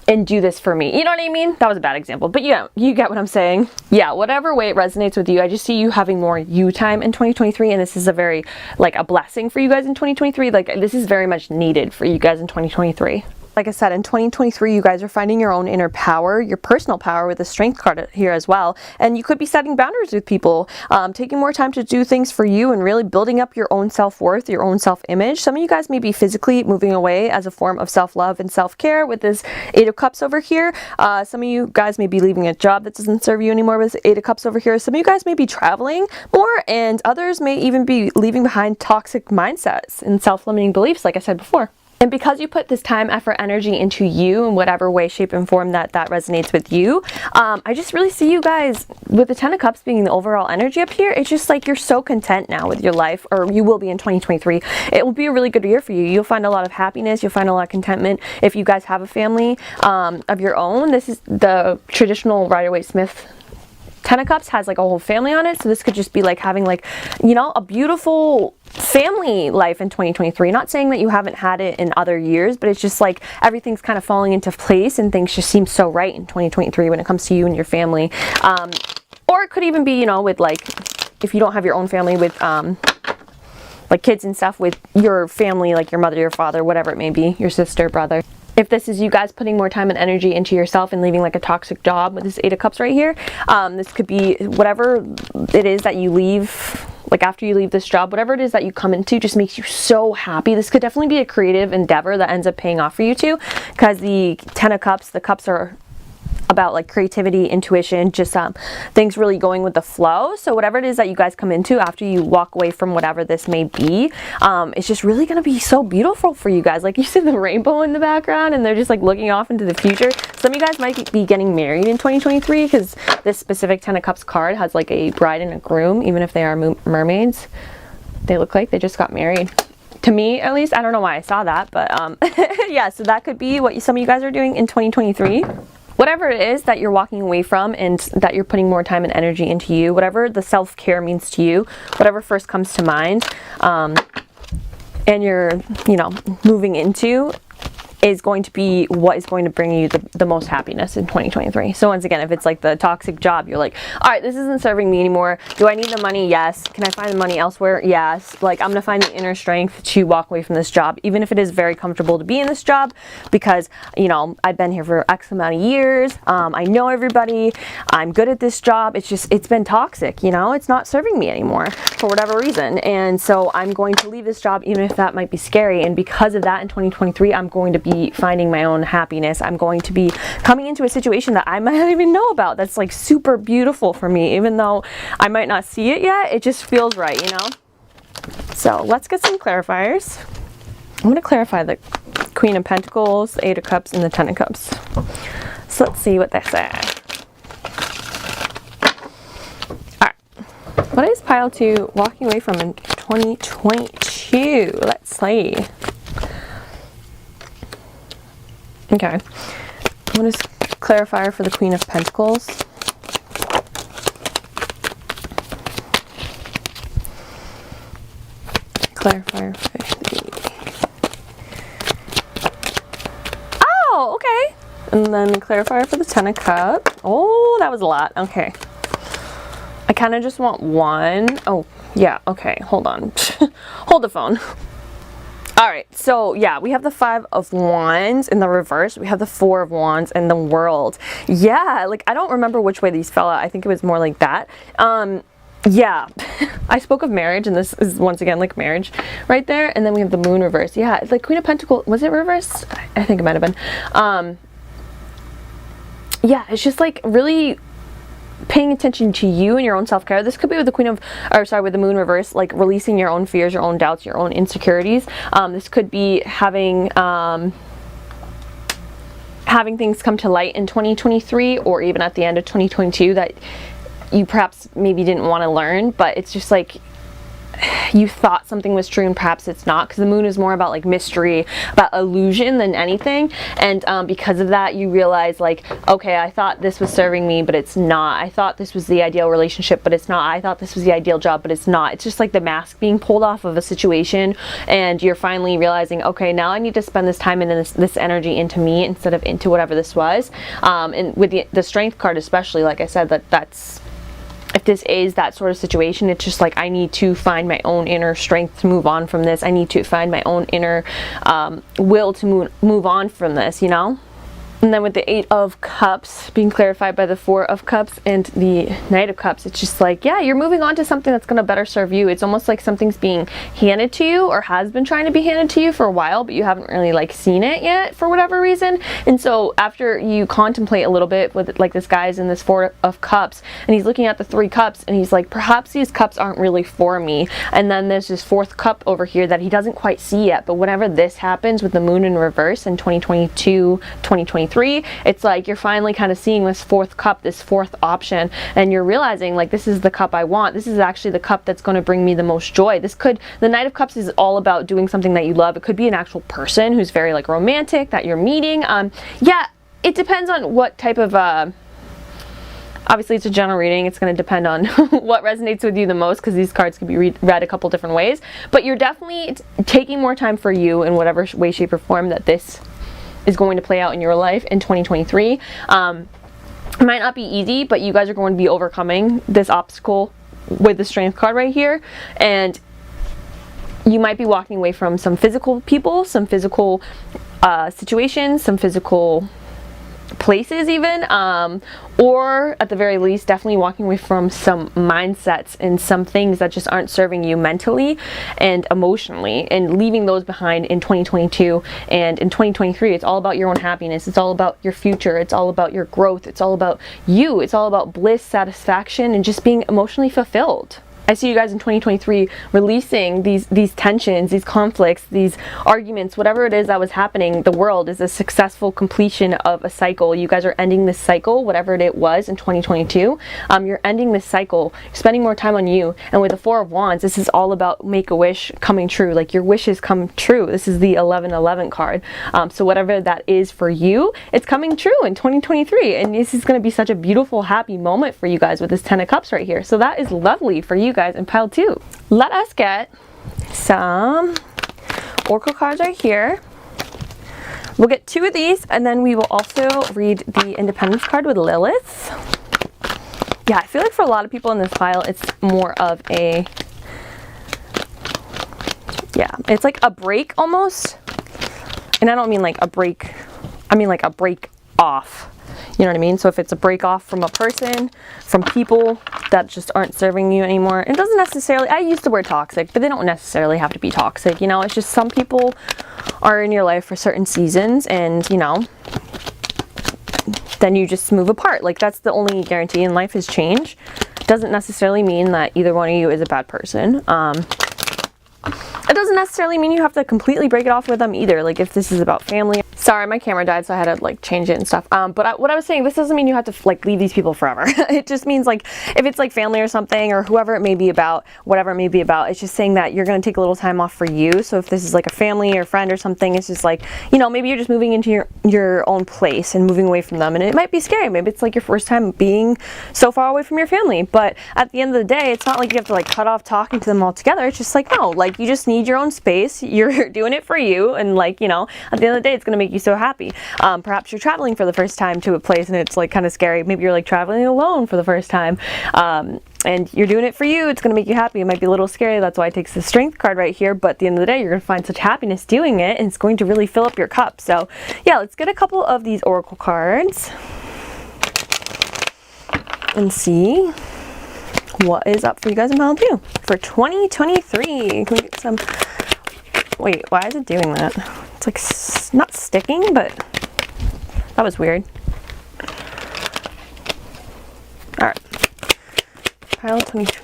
and do this for me. You know what I mean? That was a bad example, but yeah, you get what I'm saying. Yeah, whatever way it resonates with you, I just see you having more you time in 2023, and this is a very, like, a blessing for you guys in 2023. Like, this is very much needed for you guys in 2023. Like I said, in 2023, you guys are finding your own inner power, your personal power, with the strength card here as well. And you could be setting boundaries with people, taking more time to do things for you and really building up your own self-worth, your own self-image. Some of you guys may be physically moving away as a form of self-love and self-care with this 8 of Cups over here. Some of you guys may be leaving a job that doesn't serve you anymore with 8 of Cups over here. Some of you guys may be traveling more, and others may even be leaving behind toxic mindsets and self-limiting beliefs, like I said before. And because you put this time, effort, energy into you in whatever way, shape, and form that resonates with you, I just really see you guys with the 10 of Cups being the overall energy up here. It's just like you're so content now with your life, or you will be in 2023. It will be a really good year for you. You'll find a lot of happiness. You'll find a lot of contentment. If you guys have a family of your own, this is the traditional Rider-Waite-Smith 10 of Cups has like a whole family on it. So this could just be like having, like, you know, a beautiful family life in 2023. Not saying that you haven't had it in other years, but it's just like everything's kind of falling into place and things just seem so right in 2023 when it comes to you and your family. Or it could even be, you know, with like, if you don't have your own family, with like kids and stuff, with your family, like your mother, your father, whatever it may be, your sister, brother. If this is you guys putting more time and energy into yourself and leaving like a toxic job with this 8 of Cups right here, this could be whatever it is that you leave, like after you leave this job, whatever it is that you come into just makes you so happy. This could definitely be a creative endeavor that ends up paying off for you too, because the 10 of Cups, the cups are about like creativity, intuition, just things really going with the flow. So whatever it is that you guys come into after you walk away from whatever this may be, it's just really going to be so beautiful for you guys. Like, you see the rainbow in the background and they're just like looking off into the future. Some of you guys might be getting married in 2023 because this specific 10 of Cups card has like a bride and a groom, even if they are mermaids. They look like they just got married. To me, at least. I don't know why I saw that, but yeah, so that could be what some of you guys are doing in 2023. Whatever it is that you're walking away from and that you're putting more time and energy into you, whatever the self-care means to you, whatever first comes to mind, and you're, you know, moving into, is going to be what is going to bring you the most happiness in 2023. So once again, if it's like the toxic job, you're like, all right, this isn't serving me anymore. Do I need the money? Yes. Can I find the money elsewhere? Yes. Like, I'm going to find the inner strength to walk away from this job, even if it is very comfortable to be in this job, because, you know, I've been here for X amount of years. I know everybody. I'm good at this job. It's just, it's been toxic, you know, it's not serving me anymore for whatever reason. And so I'm going to leave this job, even if that might be scary. And because of that, in 2023, I'm going to be finding my own happiness. I'm going to be coming into a situation that I might not even know about, that's like super beautiful for me, even though I might not see it yet. It just feels right, you know? So let's get some clarifiers. I'm going to clarify the Queen of Pentacles, the 8 of Cups, and the 10 of Cups. So let's see what they say. Alright. What is pile 2 walking away from in 2022? Let's see. Okay, what is clarifier for the Queen of Pentacles? Clarifier for the... Oh, okay. And then the clarifier for the 10 of Cups. Oh, that was a lot. Okay. I kind of just want one. Oh, yeah, okay, hold on. Hold the phone. Alright, so yeah, we have the 5 of Wands in the reverse. We have the 4 of Wands and the World. Yeah, like, I don't remember which way these fell out. I think it was more like that. Yeah, I spoke of marriage, and this is once again like marriage right there. And then we have the Moon reverse. Yeah, it's like Queen of Pentacles. Was it reverse? I think it might have been. Yeah, it's just like really paying attention to you and your own self-care. This could be with the with the Moon reverse, like releasing your own fears, your own doubts, your own insecurities. This could be having things come to light in 2023, or even at the end of 2022 that you perhaps maybe didn't want to learn, but it's just like you thought something was true and perhaps it's not, because the Moon is more about like mystery, about illusion than anything. And because of that, you realize like, okay, I thought this was serving me, but it's not. I thought this was the ideal relationship, but it's not. I thought this was the ideal job, but it's not. It's just like the mask being pulled off of a situation, and you're finally realizing, okay, now I need to spend this time and this energy into me instead of into whatever this was. And with the Strength card especially, like I said, that's if this is that sort of situation, it's just like I need to find my own inner strength to move on from this. I need to find my own inner will to move on from this, you know? And then with the 8 of Cups being clarified by the 4 of Cups and the Knight of Cups, it's just like, yeah, you're moving on to something that's going to better serve you. It's almost like something's being handed to you, or has been trying to be handed to you for a while, but you haven't really like seen it yet for whatever reason. And so after you contemplate a little bit with like this guy's in this 4 of Cups, and he's looking at the 3 cups, and he's like, perhaps these cups aren't really for me. And then there's this 4th cup over here that he doesn't quite see yet. But whenever this happens with the Moon in reverse in 2022, 2023, it's like you're finally kind of seeing this 4th cup, this 4th option, and you're realizing like, this is the cup I want. This is actually the cup that's going to bring me the most joy. The Knight of Cups is all about doing something that you love. It could be an actual person who's very like romantic that you're meeting. Yeah, it depends on what type of obviously it's a general reading. It's going to depend on what resonates with you the most, because these cards can be read a couple different ways. But you're definitely taking more time for you in whatever way, shape, or form that this is going to play out in your life in 2023. It might not be easy, but you guys are going to be overcoming this obstacle with the Strength card right here. And you might be walking away from some physical people, some physical situations, some physical places even, or at the very least definitely walking away from some mindsets and some things that just aren't serving you mentally and emotionally, and leaving those behind in 2022. And in 2023, it's all about your own happiness. It's all about your future. It's all about your growth. It's all about you. It's all about bliss, satisfaction, and just being emotionally fulfilled. I see you guys in 2023 releasing these tensions, these conflicts, these arguments, whatever it is that was happening. The world is a successful completion of a cycle. You guys are ending this cycle, whatever it was in 2022. You're ending this cycle, spending more time on you. And with the 4 of Wands, this is all about Make-A-Wish coming true. Like your wishes come true. This is the 1111 card. So whatever that is for you, it's coming true in 2023. And this is going to be such a beautiful, happy moment for you guys with this 10 of Cups right here. So that is lovely for you guys in pile 2. Let us get some oracle cards right here. We'll get 2 of these, and then we will also read the Independence card with Lilith. Yeah, I feel like for a lot of people in this pile, it's more of a, yeah, it's like a break almost. And I don't mean like a break, I mean like a break off. You know what I mean? So if it's a break off from a person, from people that just aren't serving you anymore, it doesn't necessarily, I use the word toxic, but they don't necessarily have to be toxic. You know, it's just some people are in your life for certain seasons, and you know, then you just move apart. Like, that's the only guarantee in life, is change. Doesn't necessarily mean that either one of you is a bad person. It doesn't necessarily mean you have to completely break it off with them either. Like, if this is about family. Sorry, my camera died, so I had to like change it and stuff. But what I was saying, this doesn't mean you have to like leave these people forever. It just means like if it's like family or something, or whoever it may be about, whatever it may be about, it's just saying that you're going to take a little time off for you. So if this is like a family or friend or something, it's just like, you know, maybe you're just moving into your own place and moving away from them, and it might be scary. Maybe it's like your first time being so far away from your family. But at the end of the day, it's not like you have to like cut off talking to them altogether. It's just like, no, like you just need your own space. You're doing it for you, and like, you know, at the end of the day, it's going to make you so happy. Perhaps you're traveling for the first time to a place and it's like kind of scary. Maybe you're like traveling alone for the first time, and you're doing it for you. It's going to make you happy. It might be a little scary. That's why it takes the Strength card right here, but at the end of the day, you're going to find such happiness doing it, and it's going to really fill up your cup. So yeah, let's get a couple of these oracle cards and see what is up for you guys in pile 2 for 2023. Can we get some... Wait, why is it doing that? It's like not sticking, but that was weird. All right, pile 22.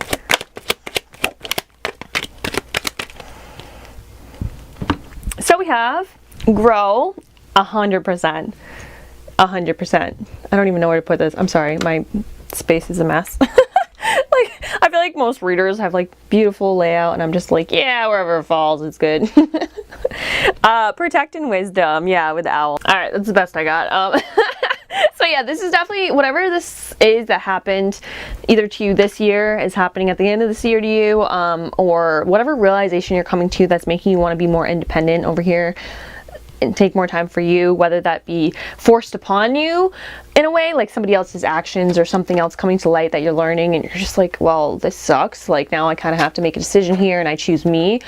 So we have grow 100%. 100%. I don't even know where to put this. I'm sorry, my space is a mess. Like, I feel like most readers have like beautiful layout, and I'm just like, yeah, wherever it falls, it's good. Protect and wisdom, yeah, with the owl. All right, that's the best I got. So yeah, this is definitely, whatever this is that happened either to you this year is happening at the end of this year to you, or whatever realization you're coming to that's making you want to be more independent over here and take more time for you, whether that be forced upon you in a way, like somebody else's actions or something else coming to light that you're learning, and you're just like, well, this sucks, like now I kind of have to make a decision here and I choose me,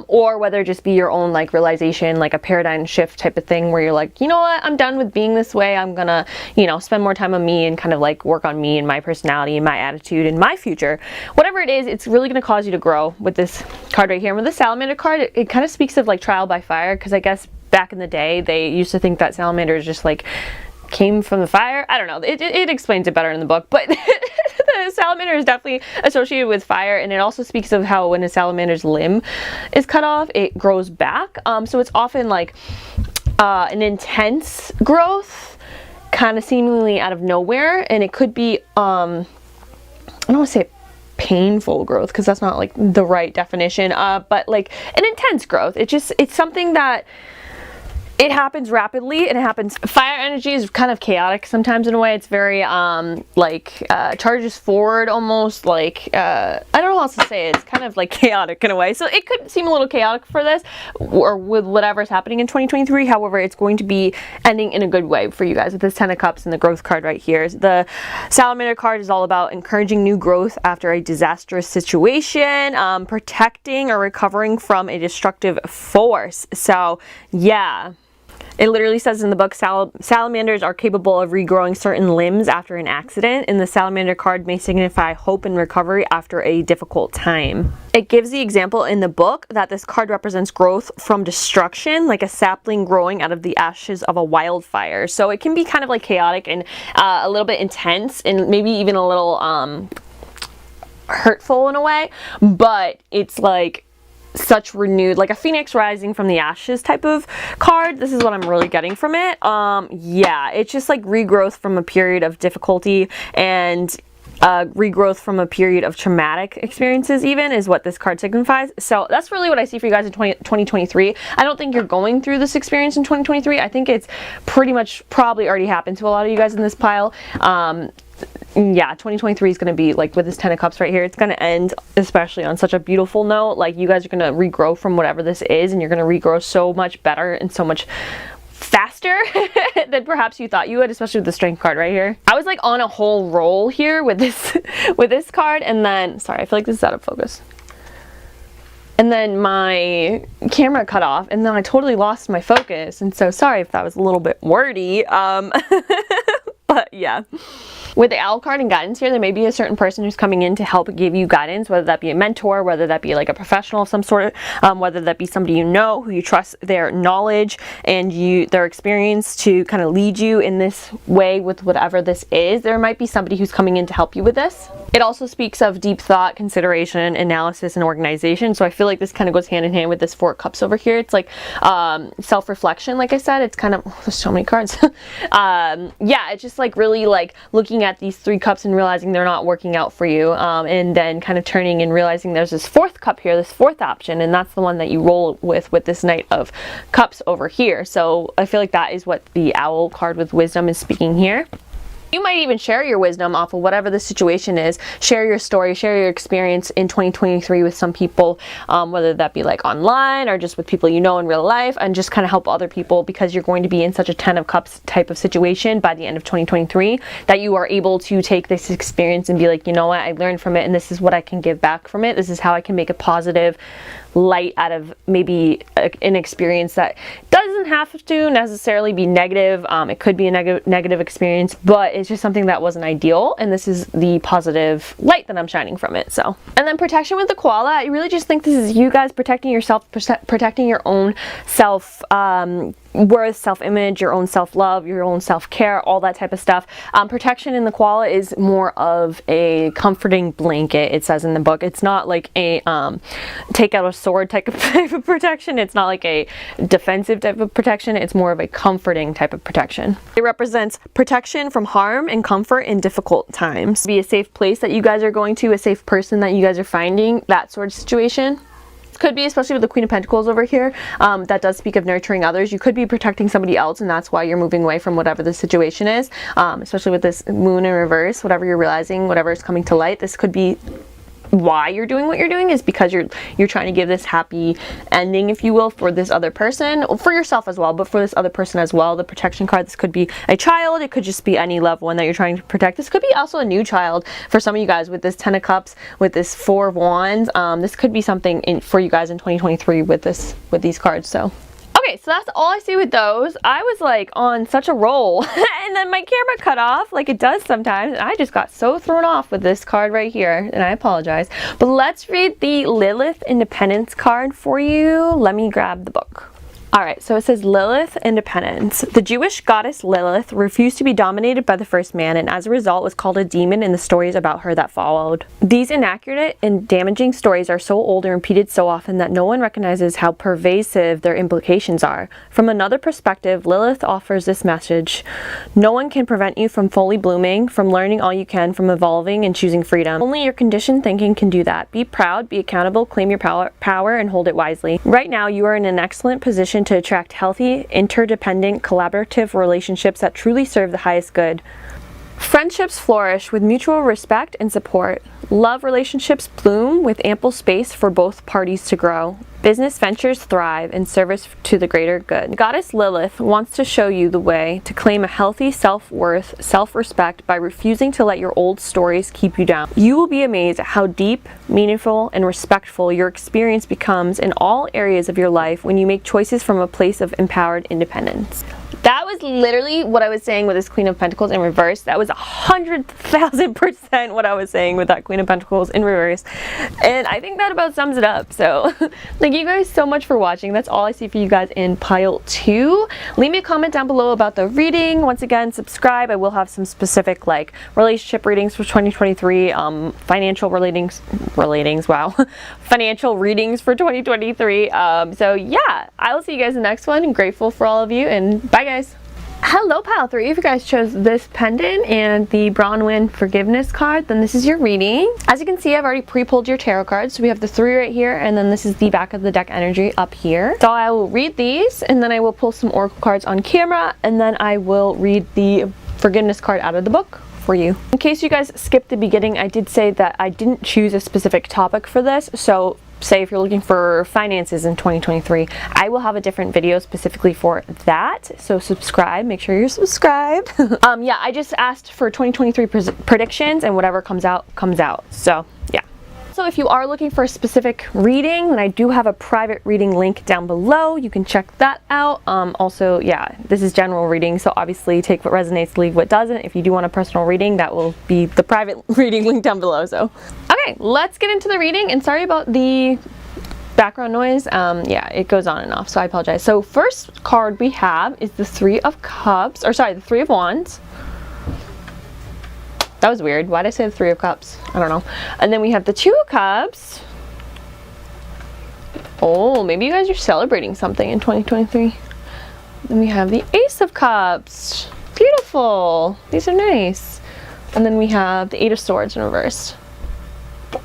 or whether it just be your own like realization, like a paradigm shift type of thing where you're like, you know what, I'm done with being this way, I'm gonna, you know, spend more time on me and kind of like work on me and my personality and my attitude and my future. Whatever it is, it's really going to cause you to grow with this card right here. And with the salamander card, it kind of speaks of like trial by fire, because I guess back in the day, they used to think that salamanders just like came from the fire. I don't know. It explains it better in the book, but the salamander is definitely associated with fire, and it also speaks of how when a salamander's limb is cut off, it grows back. So it's often like an intense growth, kind of seemingly out of nowhere, and it could be I don't want to say painful growth, because that's not like the right definition, but like an intense growth. It's something that it happens rapidly, and it happens. Fire energy is kind of chaotic sometimes in a way. It's very charges forward almost, like I don't know how else to say it. It's kind of like chaotic in a way. So it could seem a little chaotic for this, or with whatever's happening in 2023. However, it's going to be ending in a good way for you guys with this 10 of Cups and the growth card right here. The salamander card is all about encouraging new growth after a disastrous situation, protecting or recovering from a destructive force. So yeah. It literally says in the book, salamanders are capable of regrowing certain limbs after an accident, and the salamander card may signify hope and recovery after a difficult time. It gives the example in the book that this card represents growth from destruction, like a sapling growing out of the ashes of a wildfire. So it can be kind of like chaotic and a little bit intense, and maybe even a little hurtful in a way, but it's like such renewed, like a phoenix rising from the ashes type of card. This is what I'm really getting from it. Yeah, it's just like regrowth from a period of difficulty, and regrowth from a period of traumatic experiences even is what this card signifies. So that's really what I see for you guys in 2023. I don't think you're going through this experience in 2023. I think it's pretty much probably already happened to a lot of you guys in this pile. Yeah, 2023 is going to be like with this 10 of Cups right here. It's going to end especially on such a beautiful note. Like, you guys are going to regrow from whatever this is, and you're going to regrow so much better and so much faster faster than perhaps you thought you would, especially with the strength card right here. I was like on a whole roll here with this with this card, and then, sorry, I feel like this is out of focus. And then my camera cut off, and then I totally lost my focus, and so sorry if that was a little bit wordy. But yeah. With the owl card and guidance here, there may be a certain person who's coming in to help give you guidance, whether that be a mentor, whether that be like a professional of some sort, whether that be somebody you know, who you trust their knowledge and their experience to kind of lead you in this way with whatever this is. There might be somebody who's coming in to help you with this. It also speaks of deep thought, consideration, analysis, and organization. So I feel like this kind of goes hand in hand with this 4 cups over here. It's like self-reflection, like I said. It's kind of, there's so many cards. Yeah, it's just like really like looking at these 3 cups and realizing they're not working out for you, and then kind of turning and realizing there's this 4th cup here, this 4th option, and that's the one that you roll with this Knight of Cups over here. So I feel like that is what the owl card with wisdom is speaking here. You might even share your wisdom off of whatever the situation is. Share your story, share your experience in 2023 with some people, whether that be like online or just with people you know in real life, and just kind of help other people, because you're going to be in such a 10 of Cups type of situation by the end of 2023 that you are able to take this experience and be like, you know what, I learned from it, and this is what I can give back from it. This is how I can make a positive light out of maybe an experience that doesn't have to necessarily be negative. It could be a negative experience, but it's just something that wasn't ideal, and this is the positive light that I'm shining from it. So, and then protection with the koala, I really just think this is you guys protecting yourself, protecting your own self worth, self-image, your own self-love, your own self-care, all that type of stuff. Protection in the koala is more of a comforting blanket, it says in the book. It's not like a take out a sword type of protection. It's not like a defensive type of protection. It's more of a comforting type of protection. It represents protection from harm and comfort in difficult times. Be a safe place that you guys are going to, a safe person that you guys are finding, that sort of situation. Could be, especially with the Queen of Pentacles over here, that does speak of nurturing others. You could be protecting somebody else, and that's why you're moving away from whatever the situation is, especially with this moon in reverse. Whatever you're realizing, whatever is coming to light, this could be why you're doing what you're doing, is because you're trying to give this happy ending, if you will, for this other person, for yourself as well, but for this other person as well. The protection card, this could be a child, it could just be any loved one that you're trying to protect. This could be also a new child for some of you guys with this 10 of Cups, with this 4 of Wands. This could be something for you guys in 2023 with these cards. So okay, so that's all I see with those. I was like on such a roll and then my camera cut off like it does sometimes, and I just got so thrown off with this card right here, and I apologize. But let's read the Lilith Independence card for you. Let me grab the book. Alright, so it says Lilith Independence. The Jewish goddess Lilith refused to be dominated by the first man, and as a result was called a demon in the stories about her that followed. These inaccurate and damaging stories are so old and repeated so often that no one recognizes how pervasive their implications are. From another perspective, Lilith offers this message: no one can prevent you from fully blooming, from learning all you can, from evolving and choosing freedom. Only your conditioned thinking can do that. Be proud, be accountable, claim your power, and hold it wisely. Right now, you are in an excellent position to attract healthy, interdependent, collaborative relationships that truly serve the highest good. Friendships flourish with mutual respect and support. Love relationships bloom with ample space for both parties to grow. Business ventures thrive in service to the greater good. Goddess Lilith wants to show you the way to claim a healthy self-worth, self-respect by refusing to let your old stories keep you down. You will be amazed at how deep, meaningful, and respectful your experience becomes in all areas of your life when you make choices from a place of empowered independence. That was literally what I was saying with this Queen of Pentacles in reverse. That was 100,000% what I was saying with that Queen of Pentacles in reverse. And I think that about sums it up. So thank you guys so much for watching. That's all I see for you guys in pile 2. Leave me a comment down below about the reading. Once again, subscribe. I will have some specific like relationship readings for 2023, financial wow, financial readings for 2023. So yeah, I will see you guys in the next one. I'm grateful for all of you, and bye guys. Hello pile 3, if you guys chose this pendant and the Bronwyn forgiveness card, then this is your reading. As you can see, I've already pre-pulled your tarot cards. So we have the 3 right here, and then this is the back of the deck energy up here. So I will read these, and then I will pull some oracle cards on camera, and then I will read the forgiveness card out of the book for you. In case you guys skipped the beginning, I did say that I didn't choose a specific topic for this, so say if you're looking for finances in 2023, I will have a different video specifically for that. So subscribe, make sure you're subscribed. Yeah, I just asked for 2023 predictions, and whatever comes out, comes out. So yeah. So if you are looking for a specific reading, then I do have a private reading link down below. You can check that out. Also, yeah, this is general reading, so obviously take what resonates, leave what doesn't. If you do want a personal reading, that will be the private reading link down below. So, okay, let's get into the reading. And sorry about the background noise. Yeah, it goes on and off, so I apologize. So first card we have is the Three of Cups, or sorry, the Three of Wands. That was weird. Why did I say the Three of Cups? I don't know. And then we have the Two of Cups. Oh, maybe you guys are celebrating something in 2023. Then we have the Ace of Cups. Beautiful. These are nice. And then we have the Eight of Swords in reverse.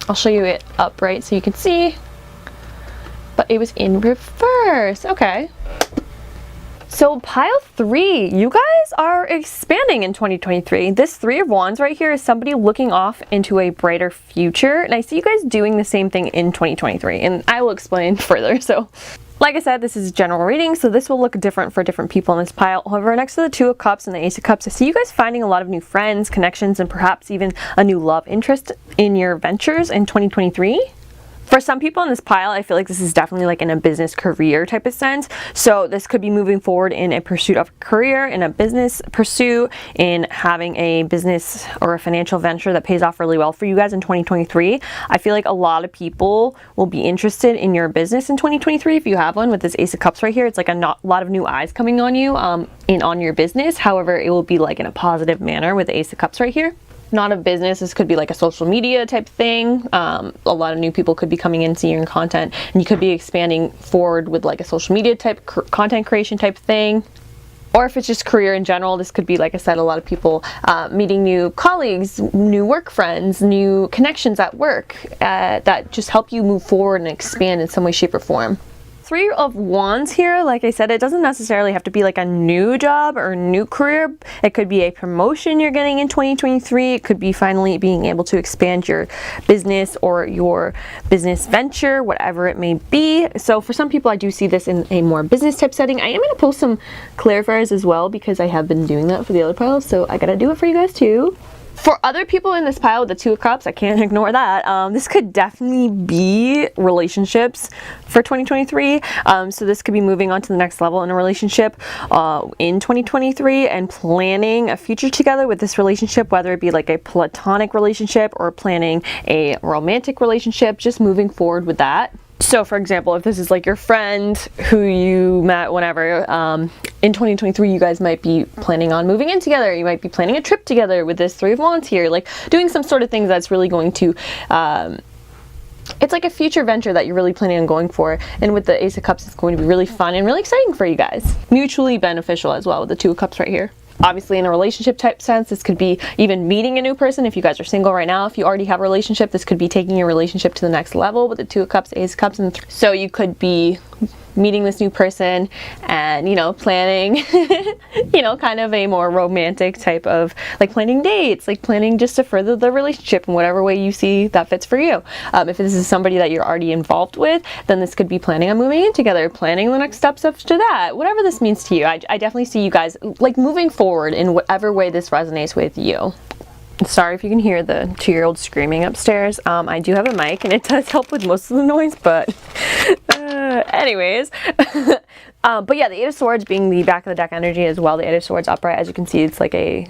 I'll show you it upright so you can see. But it was in reverse. Okay. So pile 3, you guys are expanding in 2023. This Three of Wands right here is somebody looking off into a brighter future. And I see you guys doing the same thing in 2023. And I will explain further. So like I said, this is a general reading, so this will look different for different people in this pile. However, next to the Two of Cups and the Ace of Cups, I see you guys finding a lot of new friends, connections, and perhaps even a new love interest in your ventures in 2023. For some people in this pile, I feel like this is definitely like in a business career type of sense. So this could be moving forward in a pursuit of a career, in a business pursuit, in having a business or a financial venture that pays off really well for you guys in 2023. I feel like a lot of people will be interested in your business in 2023 if you have one with this Ace of Cups right here. It's like a lot of new eyes coming on you and on your business. However, it will be like in a positive manner with the Ace of Cups right here. Not a business, this could be like a social media type thing. A lot of new people could be coming in, seeing your content, and you could be expanding forward with like a social media type content creation type thing. Or if it's just career in general, this could be, like I said, a lot of people meeting new colleagues, new work friends, new connections at work that just help you move forward and expand in some way, shape, or form. Three of Wands here, like I said, it doesn't necessarily have to be like a new job or new career. It could be a promotion you're getting in 2023. It could be finally being able to expand your business or your business venture, whatever it may be. So for some people, I do see this in a more business type setting. I am going to post some clarifiers as well because I have been doing that for the other piles, so I gotta do it for you guys too. For other people in this pile with the Two of Cups, I can't ignore that. This could definitely be relationships for 2023. So this could be moving on to the next level in a relationship in 2023 and planning a future together with this relationship, whether it be like a platonic relationship or planning a romantic relationship, just moving forward with that. So for example, if this is like your friend who you met whenever, in 2023 you guys might be planning on moving in together. You might be planning a trip together with this Three of Wands here, like doing some sort of things that's really going to, it's like a future venture that you're really planning on going for. And with the Ace of Cups, it's going to be really fun and really exciting for you guys. Mutually beneficial as well with the Two of Cups right here. Obviously in a relationship type sense, this could be even meeting a new person. If you guys are single right now, if you already have a relationship, this could be taking your relationship to the next level with the Two of Cups, Ace of Cups, and so you could be meeting this new person and, you know, planning, you know, kind of a more romantic type of like planning dates, like planning just to further the relationship in whatever way you see that fits for you. If this is somebody that you're already involved with, then this could be planning on moving in together, planning the next steps after that, whatever this means to you. I definitely see you guys like moving forward in whatever way this resonates with you. Sorry if you can hear the 2-year-old screaming upstairs. I do have a mic and it does help with most of the noise, but anyways. But yeah, the Eight of Swords being the back of the deck energy as well. The Eight of Swords upright, as you can see, it's like a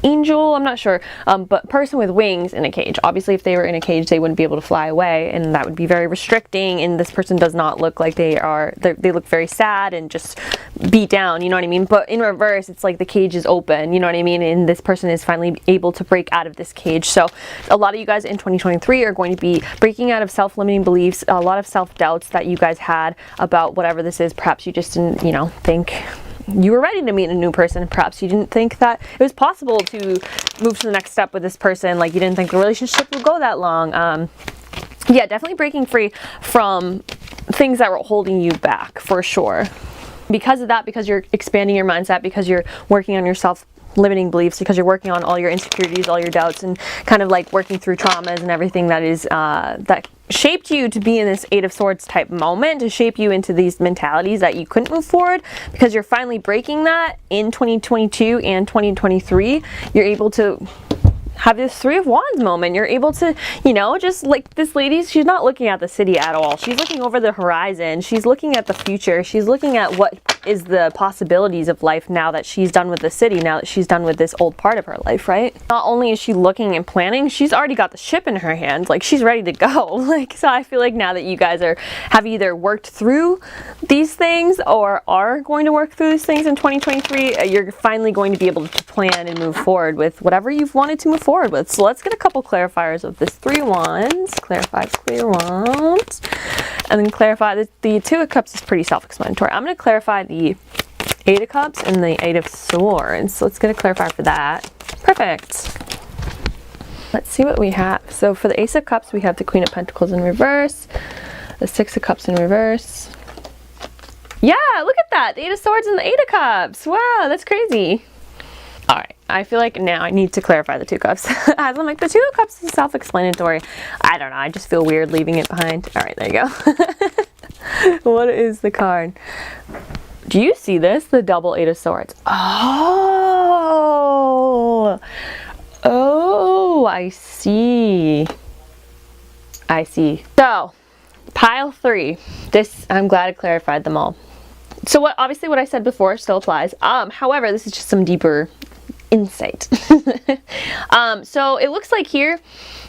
angel, I'm not sure, but person with wings in a cage. Obviously if they were in a cage they wouldn't be able to fly away, and that would be very restricting, and this person does not look like they look very sad and just beat down, you know what I mean? But in reverse, it's like the cage is open, you know what I mean? And this person is finally able to break out of this cage. So a lot of you guys in 2023 are going to be breaking out of self-limiting beliefs, a lot of self-doubts that you guys had about whatever this is. Perhaps you just didn't, you know, think you were ready to meet a new person. Perhaps you didn't think that it was possible to move to the next step with this person. Like you didn't think the relationship would go that long. Yeah, definitely breaking free from things that were holding you back for sure. Because of that, because you're expanding your mindset, because you're working on yourself limiting beliefs, because you're working on all your insecurities, all your doubts, and kind of like working through traumas and everything that is that shaped you to be in this Eight of Swords type moment, to shape you into these mentalities that you couldn't move forward, because you're finally breaking that in 2022 and 2023. You're able to have this Three of Wands moment. You're able to, you know, just like this lady, she's not looking at the city at all. She's looking over the horizon. She's looking at the future. She's looking at what is the possibilities of life now that she's done with the city, now that she's done with this old part of her life, right? Not only is she looking and planning, she's already got the ship in her hands. Like, she's ready to go. Like, so I feel like now that you guys have either worked through these things or are going to work through these things in 2023, you're finally going to be able to plan and move forward with whatever you've wanted to move forward with. So let's get a couple clarifiers of this Three of Wands. Clarify Three of Wands. And then clarify the Two of Cups is pretty self-explanatory. I'm going to clarify the Eight of Cups and the Eight of Swords. So let's get a clarifier for that. Perfect. Let's see what we have. So for the Ace of Cups, we have the Queen of Pentacles in reverse, the Six of Cups in reverse. Yeah, look at that. The Eight of Swords and the Eight of Cups. Wow, that's crazy. All right, I feel like now I need to clarify the Two Cups. As I'm like, the Two of Cups is self-explanatory. I don't know, I just feel weird leaving it behind. All right, there you go. What is the card? Do you see this? The double Eight of Swords. Oh, I see. I see. So, pile 3. This, I'm glad I clarified them all. So obviously what I said before still applies. However, this is just some deeper insight. So it looks like here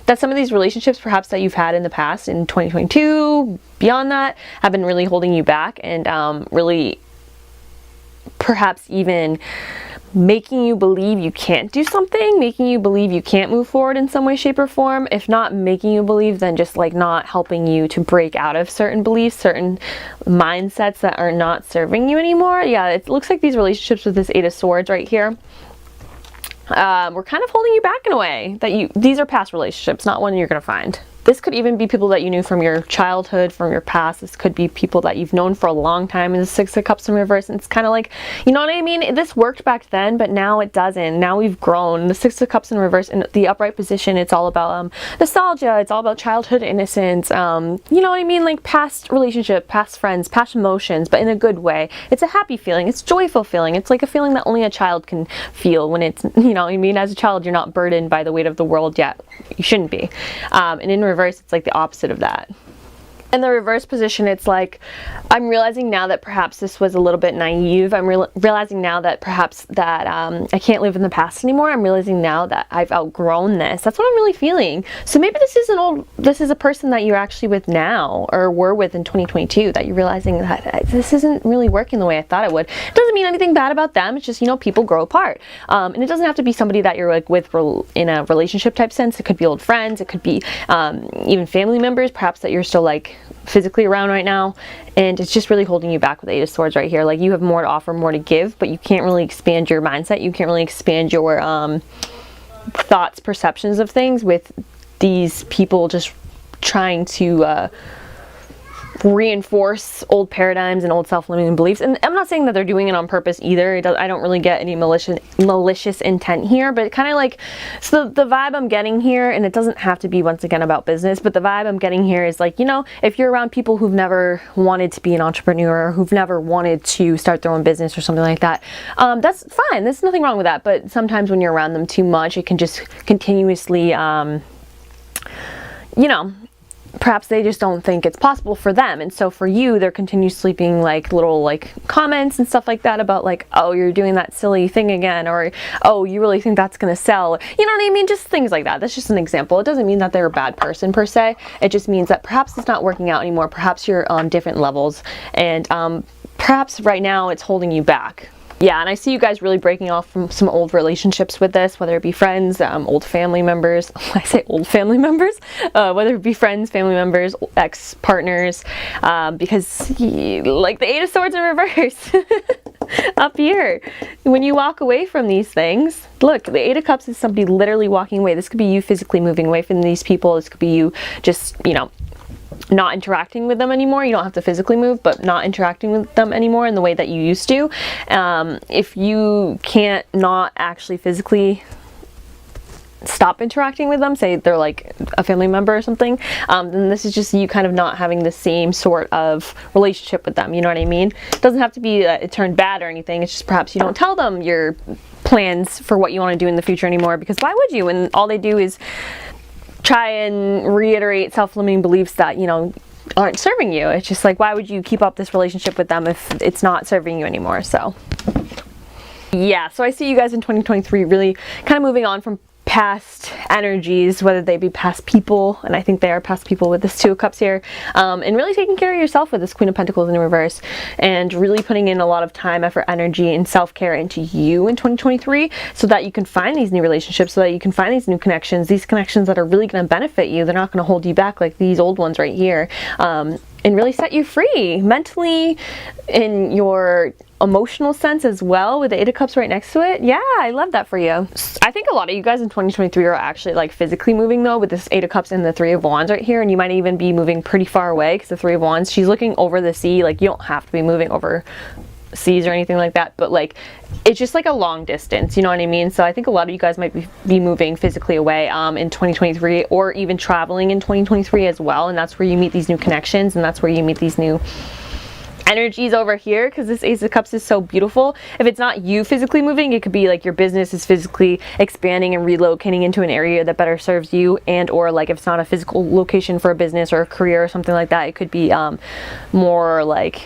that some of these relationships perhaps that you've had in the past in 2022, beyond that, have been really holding you back and really perhaps even making you believe you can't do something, making you believe you can't move forward in some way, shape, or form. If not making you believe, then just like not helping you to break out of certain beliefs, certain mindsets that are not serving you anymore. Yeah, it looks like these relationships with this Eight of Swords right here, we're kind of holding you back in a way that these are past relationships, not one you're gonna find. This could even be people that you knew from your childhood, from your past. This could be people that you've known for a long time. And the Six of Cups in reverse, and it's kind of like, you know what I mean? This worked back then, but now it doesn't. Now we've grown. The Six of Cups in reverse, in the upright position, it's all about nostalgia. It's all about childhood innocence. You know what I mean? Like past relationship, past friends, past emotions, but in a good way. It's a happy feeling. It's a joyful feeling. It's like a feeling that only a child can feel when it's, you know what I mean? As a child, you're not burdened by the weight of the world yet. You shouldn't be. And in reverse, it's like the opposite of that. In the reverse position, it's like, I'm realizing now that perhaps this was a little bit naive. I'm realizing now that perhaps that I can't live in the past anymore. I'm realizing now that I've outgrown this. That's what I'm really feeling. So maybe this is a person that you're actually with now, or were with in 2022, that you're realizing that this isn't really working the way I thought it would. It doesn't mean anything bad about them. It's just, you know, people grow apart. And it doesn't have to be somebody that you're like with in a relationship type sense. It could be old friends. It could be even family members, perhaps that you're still like physically around right now, and it's just really holding you back with the Eight of Swords right here. Like you have more to offer, more to give, but you can't really expand your mindset. You can't really expand your thoughts, perceptions of things with these people just trying to reinforce old paradigms and old self-limiting beliefs. And I'm not saying that they're doing it on purpose either. I don't really get any malicious intent here, but kind of like, so the vibe I'm getting here, and it doesn't have to be once again about business, but the vibe I'm getting here is like, you know, if you're around people who've never wanted to be an entrepreneur, or who've never wanted to start their own business or something like that, that's fine. There's nothing wrong with that. But sometimes when you're around them too much, it can just continuously, you know, perhaps they just don't think it's possible for them. And so for you, they're continuously being like little like comments and stuff like that about like, oh, you're doing that silly thing again, or oh, you really think that's gonna sell, you know what I mean? Just things like that. That's just an example. It doesn't mean that they're a bad person per se. It just means that perhaps it's not working out anymore. Perhaps you're on different levels, and perhaps right now it's holding you back. Yeah, and I see you guys really breaking off from some old relationships with this, whether it be friends, old family members. I say old family members, whether it be friends, family members, ex-partners, because like the Eight of Swords in reverse up here. When you walk away from these things, look, the Eight of Cups is somebody literally walking away. This could be you physically moving away from these people. This could be you just, you know, not interacting with them anymore. You don't have to physically move, but not interacting with them anymore in the way that you used to. If you can't not actually physically stop interacting with them, say they're like a family member or something, then this is just you kind of not having the same sort of relationship with them, you know what I mean? It doesn't have to be that it turned bad or anything, it's just perhaps you don't tell them your plans for what you want to do in the future anymore, because why would you, when all they do is try and reiterate self-limiting beliefs that, you know, aren't serving you. It's just like, why would you keep up this relationship with them if it's not serving you anymore? So yeah, so I see you guys in 2023 really kind of moving on from past energies, whether they be past people, and I think they are past people with this Two of Cups here, and really taking care of yourself with this Queen of Pentacles in reverse, and really putting in a lot of time, effort, energy, and self-care into you in 2023 so that you can find these new relationships, so that you can find these new connections, these connections that are really going to benefit you. They're not going to hold you back like these old ones right here, and really set you free mentally, in your emotional sense as well, with the Eight of Cups right next to it. Yeah, I love that for you. I think a lot of you guys in 2023 are actually like physically moving though, with this Eight of Cups and the Three of Wands right here, and you might even be moving pretty far away, because the Three of Wands, she's looking over the sea. Like, you don't have to be moving over seas or anything like that, but like it's just like a long distance, you know what I mean? So I think a lot of you guys might be moving physically away in 2023, or even traveling in 2023 as well, and that's where you meet these new connections, and that's where you meet these new energies over here, because this Ace of Cups is so beautiful. If it's not you physically moving, it could be like your business is physically expanding and relocating into an area that better serves you, and or like if it's not a physical location for a business or a career or something like that, it could be more like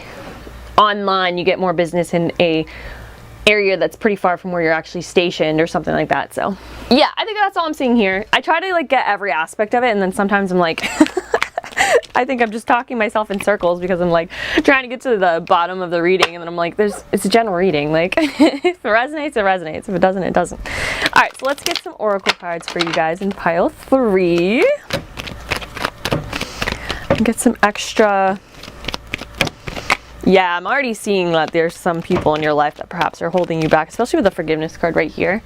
online. You get more business in a area that's pretty far from where you're actually stationed or something like that. So yeah, I think that's all I'm seeing here. I try to like get every aspect of it, and then sometimes I'm like I think I'm just talking myself in circles, because I'm like trying to get to the bottom of the reading, and then I'm like, it's a general reading, like if it resonates, it resonates. If it doesn't, it doesn't. All right, so let's get some oracle cards for you guys in pile 3 and get some extra. Yeah, I'm already seeing that there's some people in your life that perhaps are holding you back, especially with the forgiveness card right here.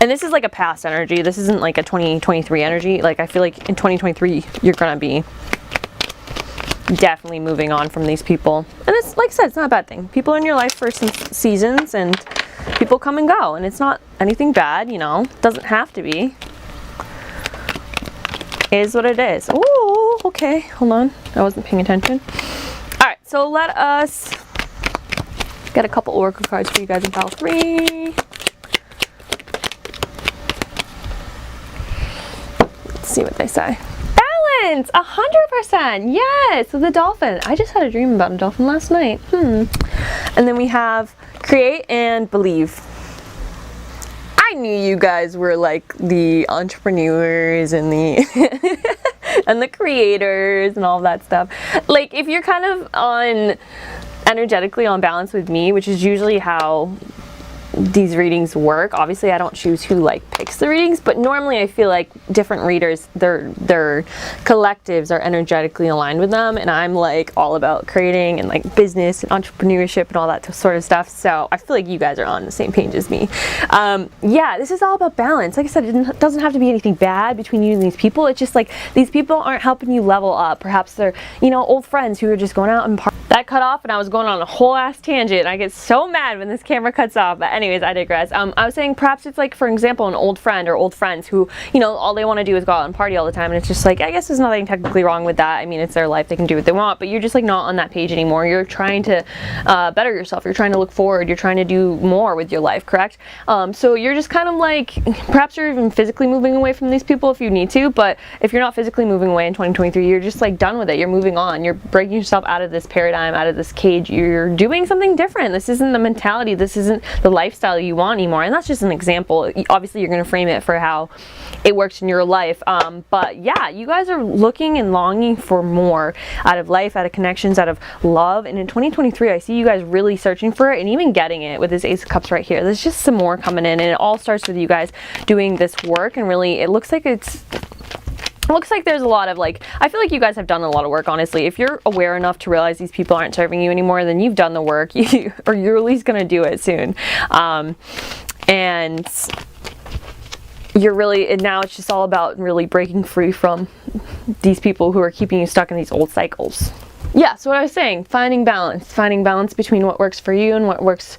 And this is like a past energy. This isn't like a 2023 energy. Like, I feel like in 2023, you're going to be definitely moving on from these people. And it's, like I said, it's not a bad thing. People in your life for some seasons, and people come and go. And it's not anything bad, you know. It doesn't have to be. It is what it is. Ooh, okay. Hold on. I wasn't paying attention. Alright, so let us get a couple oracle cards for you guys in pile 3. Let's see what they say. Balance! 100%! Yes! So the dolphin. I just had a dream about a dolphin last night. And then we have create and believe. I knew you guys were like the entrepreneurs and the and the creators and all that stuff. Like, if you're kind of on energetically on balance with me, which is usually how these readings work. Obviously I don't choose who like picks the readings, but normally I feel like different readers, their collectives are energetically aligned with them, and I'm like all about creating and like business and entrepreneurship and all that sort of stuff. So I feel like you guys are on the same page as me. Yeah, this is all about balance. Like I said, it doesn't have to be anything bad between you and these people. It's just like these people aren't helping you level up. Perhaps they're, you know, old friends who are just going out and that cut off, and I was going on a whole ass tangent. I get so mad when this camera cuts off, but anyways, I digress. I was saying perhaps it's like, for example, an old friend or old friends who, you know, all they want to do is go out and party all the time, and it's just like, I guess there's nothing technically wrong with that. I mean, it's their life, they can do what they want, but you're just like not on that page anymore. You're trying to better yourself. You're trying to look forward. You're trying to do more with your life, correct? So you're just kind of like, perhaps you're even physically moving away from these people if you need to, but if you're not physically moving away in 2023, you're just like done with it. You're moving on. You're breaking yourself out of this paradigm, out of this cage. You're doing something different. This isn't the mentality. This isn't the lifestyle you want anymore. And that's just an example. Obviously, you're going to frame it for how it works in your life. But yeah, you guys are looking and longing for more out of life, out of connections, out of love. And in 2023, I see you guys really searching for it and even getting it with this Ace of Cups right here. There's just some more coming in, and it all starts with you guys doing this work. And really, it looks like there's a lot of like, I feel like you guys have done a lot of work, honestly. If you're aware enough to realize these people aren't serving you anymore, then you've done the work, or you're at least going to do it soon. And you're really, and now it's just all about really breaking free from these people who are keeping you stuck in these old cycles. Yeah, so what I was saying, finding balance between what works for you and what works,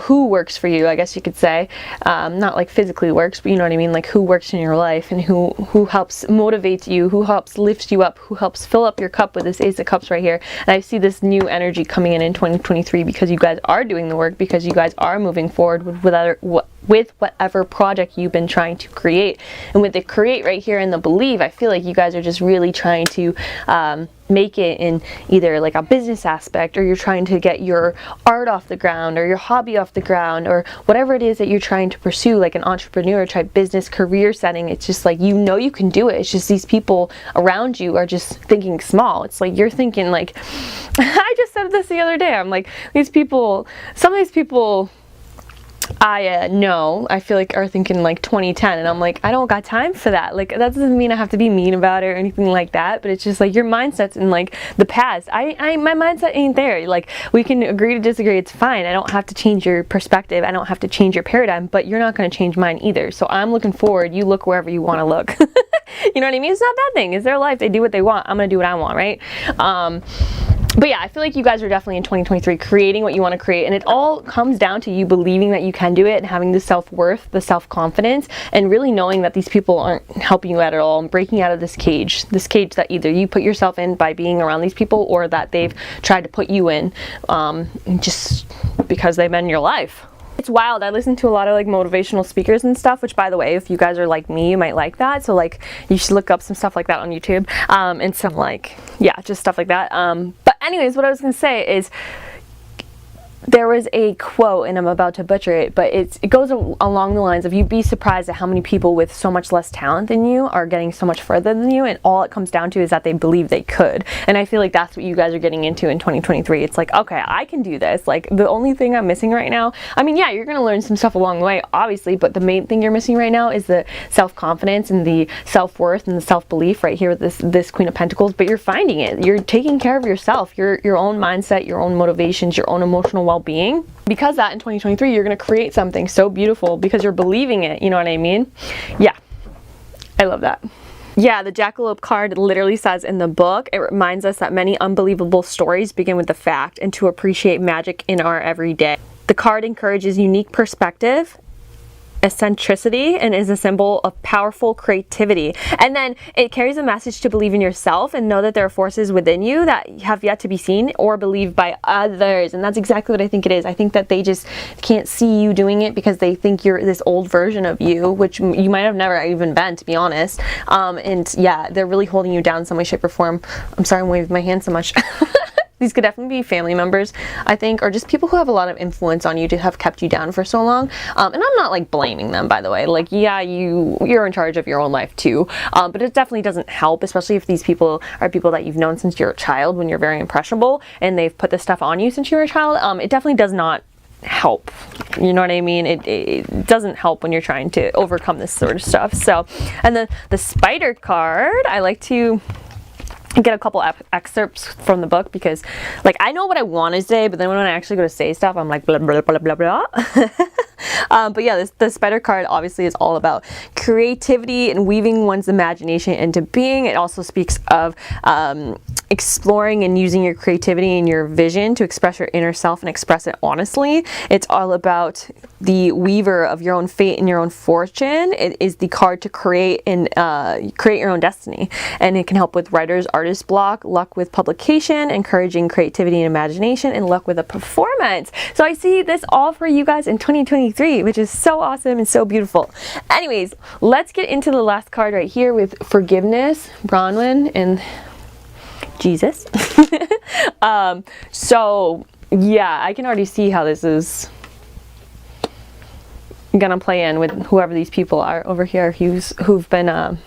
who works for you, I guess you could say. Not like physically works, but you know what I mean, like who works in your life and who helps motivate you, who helps lift you up, who helps fill up your cup with this Ace of Cups right here. And I see this new energy coming in 2023 because you guys are doing the work, because you guys are moving forward with whatever project you've been trying to create. And with the create right here and the believe, I feel like you guys are just really trying to make it in either like a business aspect, or you're trying to get your art off the ground, or your hobby off the ground, or whatever it is that you're trying to pursue, like an entrepreneur type business career setting. It's just like, you know, you can do it. It's just these people around you are just thinking small. It's like you're thinking like, I just said this the other day. I'm like, these people, some of these people I know, I feel like are thinking like 2010, and I'm like, I don't got time for that. Like, that doesn't mean I have to be mean about it or anything like that, but it's just like your mindset's in like the past. My mindset ain't there. Like, we can agree to disagree, it's fine. I don't have to change your perspective, I don't have to change your paradigm, but you're not going to change mine either. So I'm looking forward, you look wherever you want to look. You know what I mean? It's not a bad thing. It's their life, they do what they want, I'm going to do what I want, right? But yeah, I feel like you guys are definitely in 2023 creating what you want to create, and it all comes down to you believing that you can do it and having the self-worth, the self-confidence, and really knowing that these people aren't helping you at all, and breaking out of this cage that either you put yourself in by being around these people, or that they've tried to put you in just because they've been in your life. It's wild. I listen to a lot of like motivational speakers and stuff, which, by the way, if you guys are like me, you might like that. So like, you should look up some stuff like that on YouTube, and some like, yeah, just stuff like that. But anyways, what I was gonna say is, there was a quote, and I'm about to butcher it, but it goes along the lines of, you'd be surprised at how many people with so much less talent than you are getting so much further than you, and all it comes down to is that they believe they could. And I feel like that's what you guys are getting into in 2023. It's like, okay, I can do this. Like, the only thing I'm missing right now, I mean, yeah, you're gonna learn some stuff along the way, obviously, but the main thing you're missing right now is the self-confidence and the self-worth and the self-belief right here with this Queen of Pentacles. But you're finding it. You're taking care of yourself, your own mindset, your own motivations, your own emotional well-being. Because that in 2023 you're going to create something so beautiful because you're believing it, you know what I mean? Yeah, I love that. Yeah, the Jackalope card literally says in the book, it reminds us that many unbelievable stories begin with the fact, and to appreciate magic in our everyday. The card encourages unique perspective, eccentricity, and is a symbol of powerful creativity. And then it carries a message to believe in yourself and know that there are forces within you that have yet to be seen or believed by others. And that's exactly what I think it is. I think that they just can't see you doing it because they think you're this old version of you, which you might have never even been, to be honest. And yeah, they're really holding you down in some way, shape, or form. I'm sorry I'm waving my hand so much. These could definitely be family members, I think, or just people who have a lot of influence on you to have kept you down for so long. And I'm not like blaming them, by the way. Like, yeah, you're in charge of your own life too. But it definitely doesn't help, especially if these people are people that you've known since you're a child, when you're very impressionable, and they've put this stuff on you since you were a child. It definitely does not help. You know what I mean? It doesn't help when you're trying to overcome this sort of stuff. So, and then the Spider card, I like to get a couple excerpts from the book, because like, I know what I want to say, but then when I actually go to say stuff, I'm like blah blah blah blah blah. But yeah, the Spider card obviously is all about creativity and weaving one's imagination into being. It also speaks of exploring and using your creativity and your vision to express your inner self and express it honestly. It's all about the weaver of your own fate and your own fortune. It is the card to create and create your own destiny, and it can help with writer's artist block, luck with publication, encouraging creativity and imagination, and luck with a performance. So I see this all for you guys in 2023, which is so awesome and so beautiful. Anyways, let's get into the last card right here with forgiveness, Bronwyn, and Jesus. So yeah, I can already see how this is gonna play in with whoever these people are over here who've been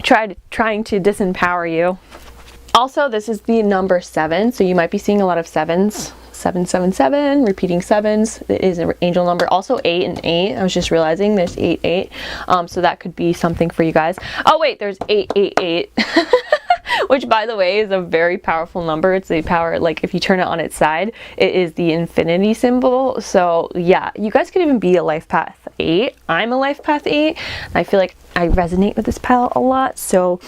trying to disempower you. Also, this is the number 7, so you might be seeing a lot of 7s. 777, repeating 7s. It is an angel number. Also 8 and 8. I was just realizing there's 8. So that could be something for you guys. Oh wait, there's 888. which by the way is a very powerful number. It's the power, like if you turn it on its side, it is the infinity symbol. So yeah, you guys could even be a life path 8. I'm a life path 8. I feel like I resonate with this pile a lot. So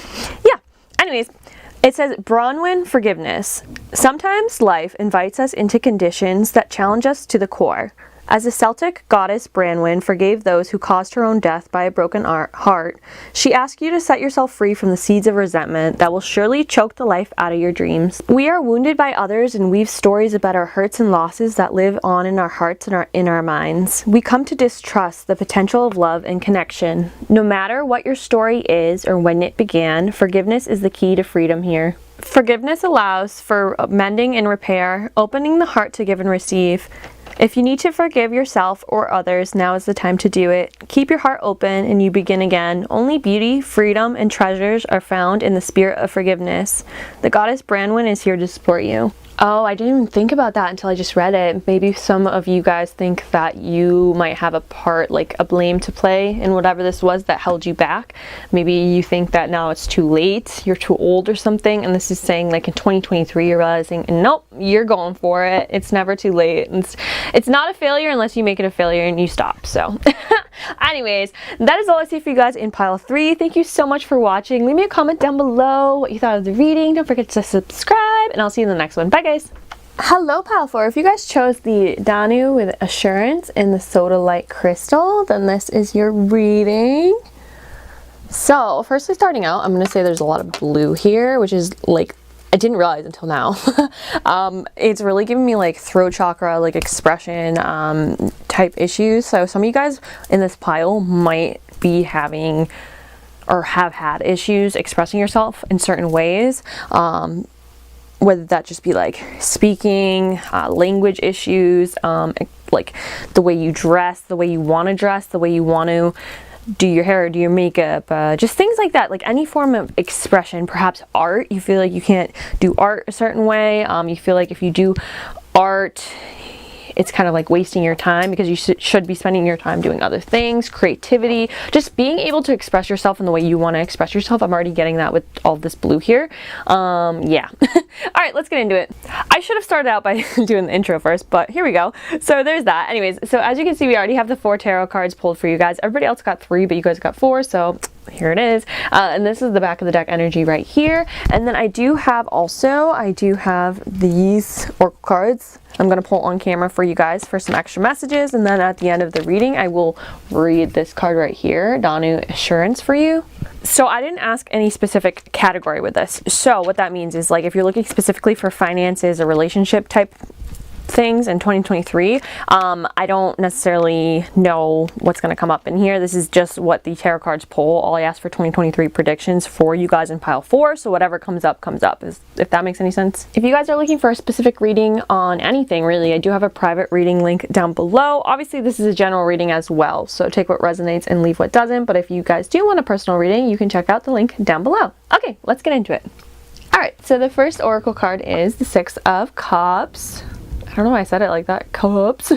yeah, anyways, it says Bronwyn forgiveness. Sometimes life invites us into conditions that challenge us to the core. As the Celtic goddess Branwen forgave those who caused her own death by a broken heart, she asks you to set yourself free from the seeds of resentment that will surely choke the life out of your dreams. We are wounded by others and weave stories about our hurts and losses that live on in our hearts and in our minds. We come to distrust the potential of love and connection. No matter what your story is or when it began, forgiveness is the key to freedom here. Forgiveness allows for mending and repair, opening the heart to give and receive. If you need to forgive yourself or others, now is the time to do it. Keep your heart open and you begin again. Only beauty, freedom, and treasures are found in the spirit of forgiveness. The goddess Branwen is here to support you. Oh, I didn't even think about that until I just read it. Maybe some of you guys think that you might have a part, like a blame to play in whatever this was that held you back. Maybe you think that now it's too late, you're too old or something, and this is saying like in 2023 you're realizing, nope, you're going for it. It's never too late. It's not a failure unless you make it a failure and you stop. So anyways, that is all I see for you guys in pile 3. Thank you so much for watching. Leave me a comment down below what you thought of the reading. Don't forget to subscribe, and I'll see you in the next one. Bye guys. Hello pile 4. If you guys chose the Danu with Assurance in the Soda Light Crystal, then this is your reading. So firstly, starting out, I'm going to say there's a lot of blue here, which is like, I didn't realize until now. It's really giving me like throat chakra, like expression type issues. So some of you guys in this pile might be having or have had issues expressing yourself in certain ways. Whether that just be like speaking, language issues, like the way you dress, the way you want to dress, the way you want to do your hair, do your makeup, just things like that, like any form of expression, perhaps art. You feel like you can't do art a certain way. You feel like if you do art, it's kind of like wasting your time because you should be spending your time doing other things, creativity, just being able to express yourself in the way you want to express yourself. I'm already getting that with all this blue here. Yeah. All right, let's get into it. I should have started out by doing the intro first, but here we go. So there's that. Anyways, so as you can see, we already have the 4 tarot cards pulled for you guys. Everybody else got 3, but you guys got 4, so here it is. And this is the back of the deck energy right here. And then I do have these oracle cards I'm going to pull on camera for you guys for some extra messages, and then at the end of the reading I will read this card right here, Danu Assurance, for you. So I didn't ask any specific category with this. So what that means is, like, if you're looking specifically for finances or relationship type things in 2023, I don't necessarily know what's going to come up in here. This is just what the tarot cards pull. All I asked for 2023 predictions for you guys in pile 4, so whatever comes up, if that makes any sense. If you guys are looking for a specific reading on anything, really, I do have a private reading link down below. Obviously this is a general reading as well, so take what resonates and leave what doesn't, but if you guys do want a personal reading, you can check out the link down below. Okay, let's get into it. Alright, so the first oracle card is the 6 of Cups. I don't know why I said it like that. Cups.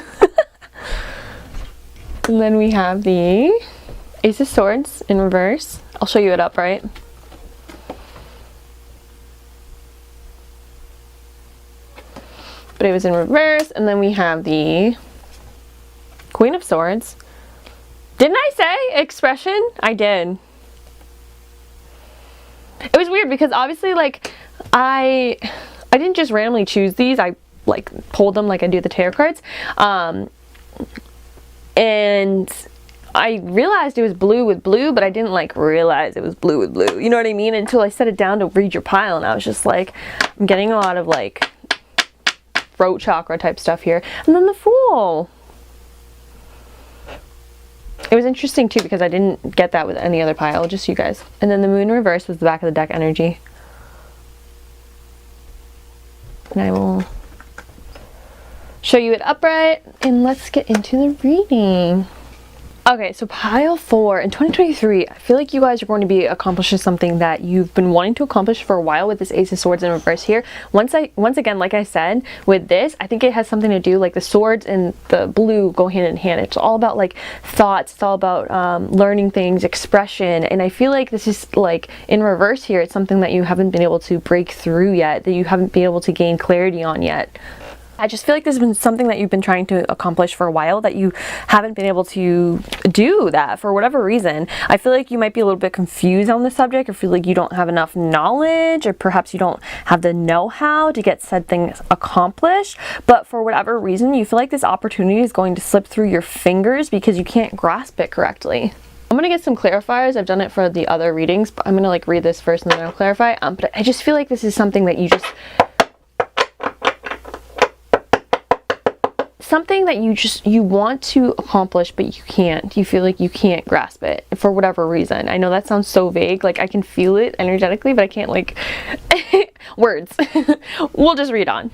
And then we have the Ace of Swords in reverse. I'll show you it upright. But it was in reverse. And then we have the Queen of Swords. Didn't I say expression? I did. It was weird because obviously, like, I didn't just randomly choose these. I like pulled them like I do the tarot cards, and I realized it was blue with blue, but I didn't like realize it was blue with blue, you know what I mean, until I set it down to read your pile, and I was just like, I'm getting a lot of like throat chakra type stuff here. And then the Fool. It was interesting too because I didn't get that with any other pile, just you guys. And then the Moon reverse was the back of the deck energy. And I will show you it upright, and let's get into the reading. Okay, so pile 4 in 2023, I feel like you guys are going to be accomplishing something that you've been wanting to accomplish for a while with this Ace of Swords in reverse here. Once again, like I said, with this, I think it has something to do, like the swords and the blue go hand in hand. It's all about like thoughts, it's all about learning things, expression, and I feel like this is like in reverse here. It's something that you haven't been able to break through yet, that you haven't been able to gain clarity on yet. I just feel like this has been something that you've been trying to accomplish for a while, that you haven't been able to do that for whatever reason. I feel like you might be a little bit confused on the subject, or feel like you don't have enough knowledge, or perhaps you don't have the know-how to get said things accomplished. But for whatever reason, you feel like this opportunity is going to slip through your fingers because you can't grasp it correctly. I'm gonna get some clarifiers. I've done it for the other readings, but I'm gonna like read this first and then I'll clarify. But I just feel like this is something that you want to accomplish, but you can't. You feel like you can't grasp it for whatever reason. I know that sounds so vague, like I can feel it energetically, but I can't like words. We'll just read on.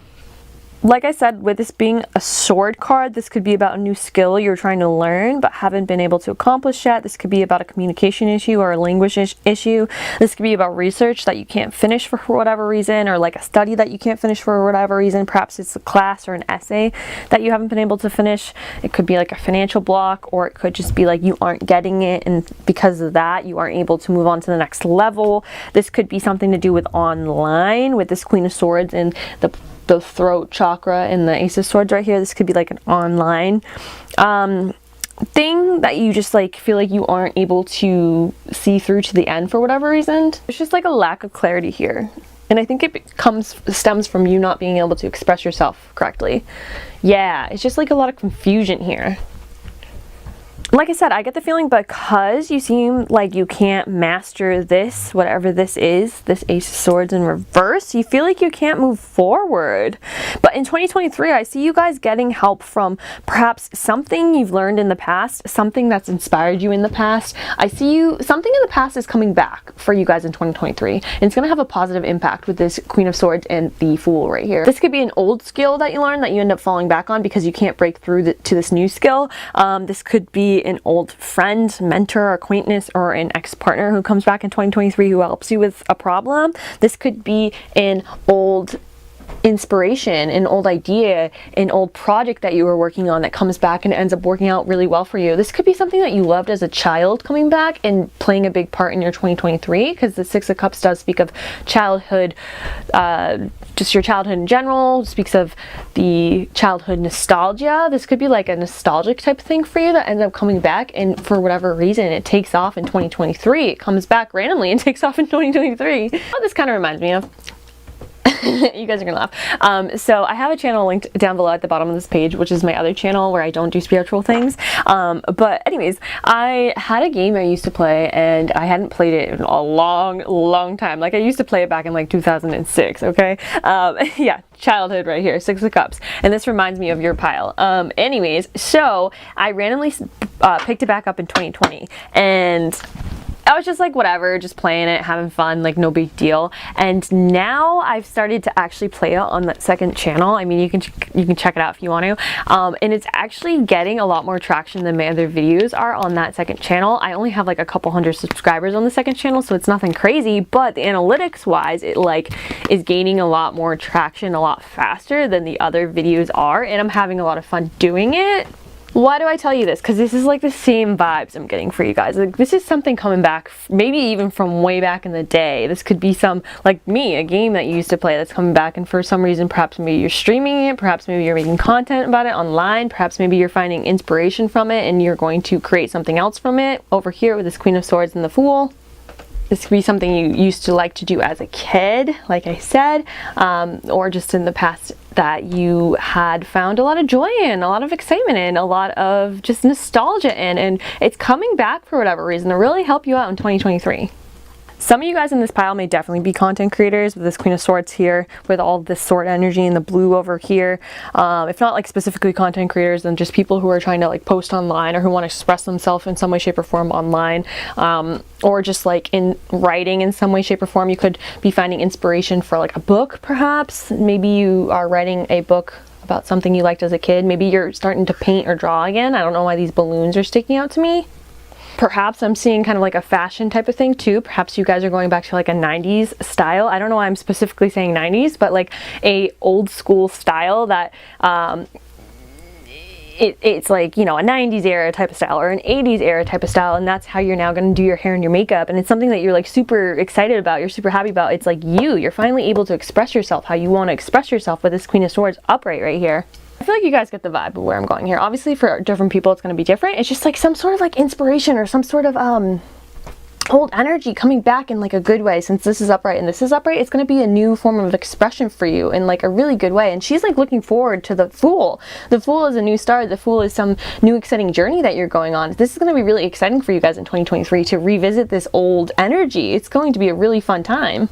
Like I said, with this being a sword card, this could be about a new skill you're trying to learn but haven't been able to accomplish yet. This could be about a communication issue or a language issue. This could be about research that you can't finish for whatever reason, or like a study that you can't finish for whatever reason. Perhaps it's a class or an essay that you haven't been able to finish. It could be like a financial block, or it could just be like you aren't getting it, and because of that you aren't able to move on to the next level. This could be something to do with online, with this Queen of Swords and the throat chakra and the Ace of Swords right here. This could be like an online thing that you just like feel like you aren't able to see through to the end for whatever reason. There's just like a lack of clarity here, and I think it stems from you not being able to express yourself correctly. Yeah, it's just like a lot of confusion here. Like I said, I get the feeling because you seem like you can't master this, whatever this is, this Ace of Swords in reverse, you feel like you can't move forward. But in 2023, I see you guys getting help from perhaps something you've learned in the past, something that's inspired you in the past. I see something in the past is coming back for you guys in 2023, and it's going to have a positive impact with this Queen of Swords and the Fool right here. This could be an old skill that you learned that you end up falling back on because you can't break through to this new skill. This could be an old friend, mentor, acquaintance, or an ex-partner who comes back in 2023 who helps you with a problem. This could be an old inspiration, an old idea, an old project that you were working on that comes back and ends up working out really well for you. This could be something that you loved as a child coming back and playing a big part in your 2023, because the Six of Cups does speak of childhood, just your childhood in general, speaks of the childhood nostalgia. This could be like a nostalgic type of thing for you that ends up coming back, and for whatever reason it takes off in 2023. It comes back randomly and takes off in 2023. What this kind of reminds me of. You guys are gonna laugh. So I have a channel linked down below at the bottom of this page, which is my other channel where I don't do spiritual things. But anyways, I had a game I used to play, and I hadn't played it in a long time. Like I used to play it back in like 2006, okay? Yeah, childhood right here, Six of Cups. And this reminds me of your pile. Anyways, so I randomly picked it back up in 2020, and I was just like, whatever, just playing it, having fun, like no big deal. And now I've started to actually play it on that second channel. I mean, you can check it out if you want to. And it's actually getting a lot more traction than my other videos are on that second channel. I only have like a couple hundred subscribers on the second channel, so it's nothing crazy, but the analytics wise, it like is gaining a lot more traction a lot faster than the other videos are, and I'm having a lot of fun doing it. Why do I tell you this? Because this is like the same vibes I'm getting for you guys. Like this is something coming back, maybe even from way back in the day. This could be some, like me, a game that you used to play that's coming back, and for some reason, perhaps maybe you're streaming it, perhaps maybe you're making content about it online, perhaps maybe you're finding inspiration from it and you're going to create something else from it. Over here with this Queen of Swords and the Fool. This could be something you used to like to do as a kid, like I said, or just in the past that you had found a lot of joy in, a lot of excitement in, a lot of just nostalgia in, and it's coming back for whatever reason to really help you out in 2023. Some of you guys in this pile may definitely be content creators with this Queen of Swords here, with all this sword energy and the blue over here. If not like specifically content creators, then just people who are trying to like post online or who want to express themselves in some way, shape, or form online, or just like in writing in some way, shape, or form. You could be finding inspiration for like a book, perhaps. Maybe you are writing a book about something you liked as a kid. Maybe you're starting to paint or draw again. I don't know why these balloons are sticking out to me. Perhaps I'm seeing kind of like a fashion type of thing too. Perhaps you guys are going back to like a 90s style. I don't know why I'm specifically saying 90s, but like a old school style that it's like, you know, a 90s era type of style or an 80s era type of style, and that's how you're now going to do your hair and your makeup, and it's something that you're like super excited about, you're super happy about. It's like you're finally able to express yourself how you want to express yourself with this Queen of Swords upright right here. I feel like you guys get the vibe of where I'm going here. Obviously for different people it's going to be different. It's just like some sort of like inspiration or some sort of old energy coming back in like a good way. Since this is upright and this is upright, it's going to be a new form of expression for you in like a really good way. And she's like looking forward to the Fool. The Fool is a new start. The Fool is some new exciting journey that you're going on. This is going to be really exciting for you guys in 2023 to revisit this old energy. It's going to be a really fun time.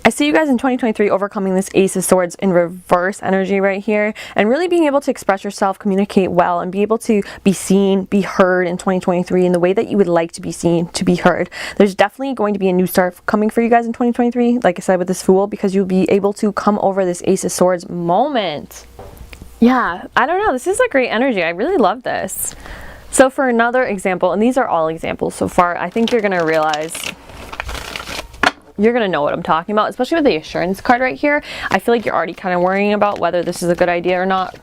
I see you guys in 2023 overcoming this Ace of Swords in reverse energy right here, and really being able to express yourself, communicate well, and be able to be seen, be heard in 2023 in the way that you would like to be seen, to be heard. There's definitely going to be a new start coming for you guys in 2023, like I said with this Fool, because you'll be able to come over this Ace of Swords moment. Yeah, I don't know. This is a great energy. I really love this. So for another example, and these are all examples so far, I think you're going to realize... you're going to know what I'm talking about, especially with the assurance card right here. I feel like you're already kind of worrying about whether this is a good idea or not.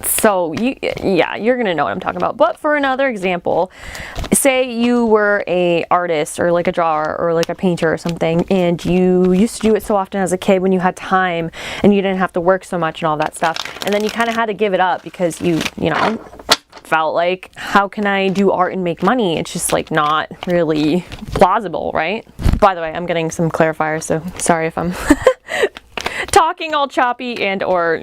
So yeah, you're going to know what I'm talking about. But for another example, say you were a artist or like a drawer or like a painter or something, and you used to do it so often as a kid when you had time and you didn't have to work so much and all that stuff. And then you kind of had to give it up because you know, felt like, how can I do art and make money? It's just like not really plausible, right? By the way, I'm getting some clarifiers, so sorry if I'm talking all choppy and or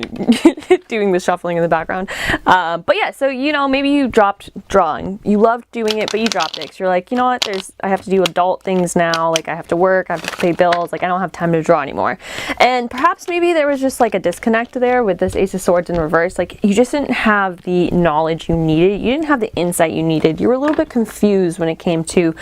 doing the shuffling in the background. But yeah, so you know, maybe you dropped drawing. You loved doing it, but you dropped it. 'Cause you're like, you know what, I have to do adult things now. Like I have to work, I have to pay bills. Like I don't have time to draw anymore. And perhaps maybe there was just like a disconnect there with this Ace of Swords in reverse. Like you just didn't have the knowledge you needed. You didn't have the insight you needed. You were a little bit confused when it came to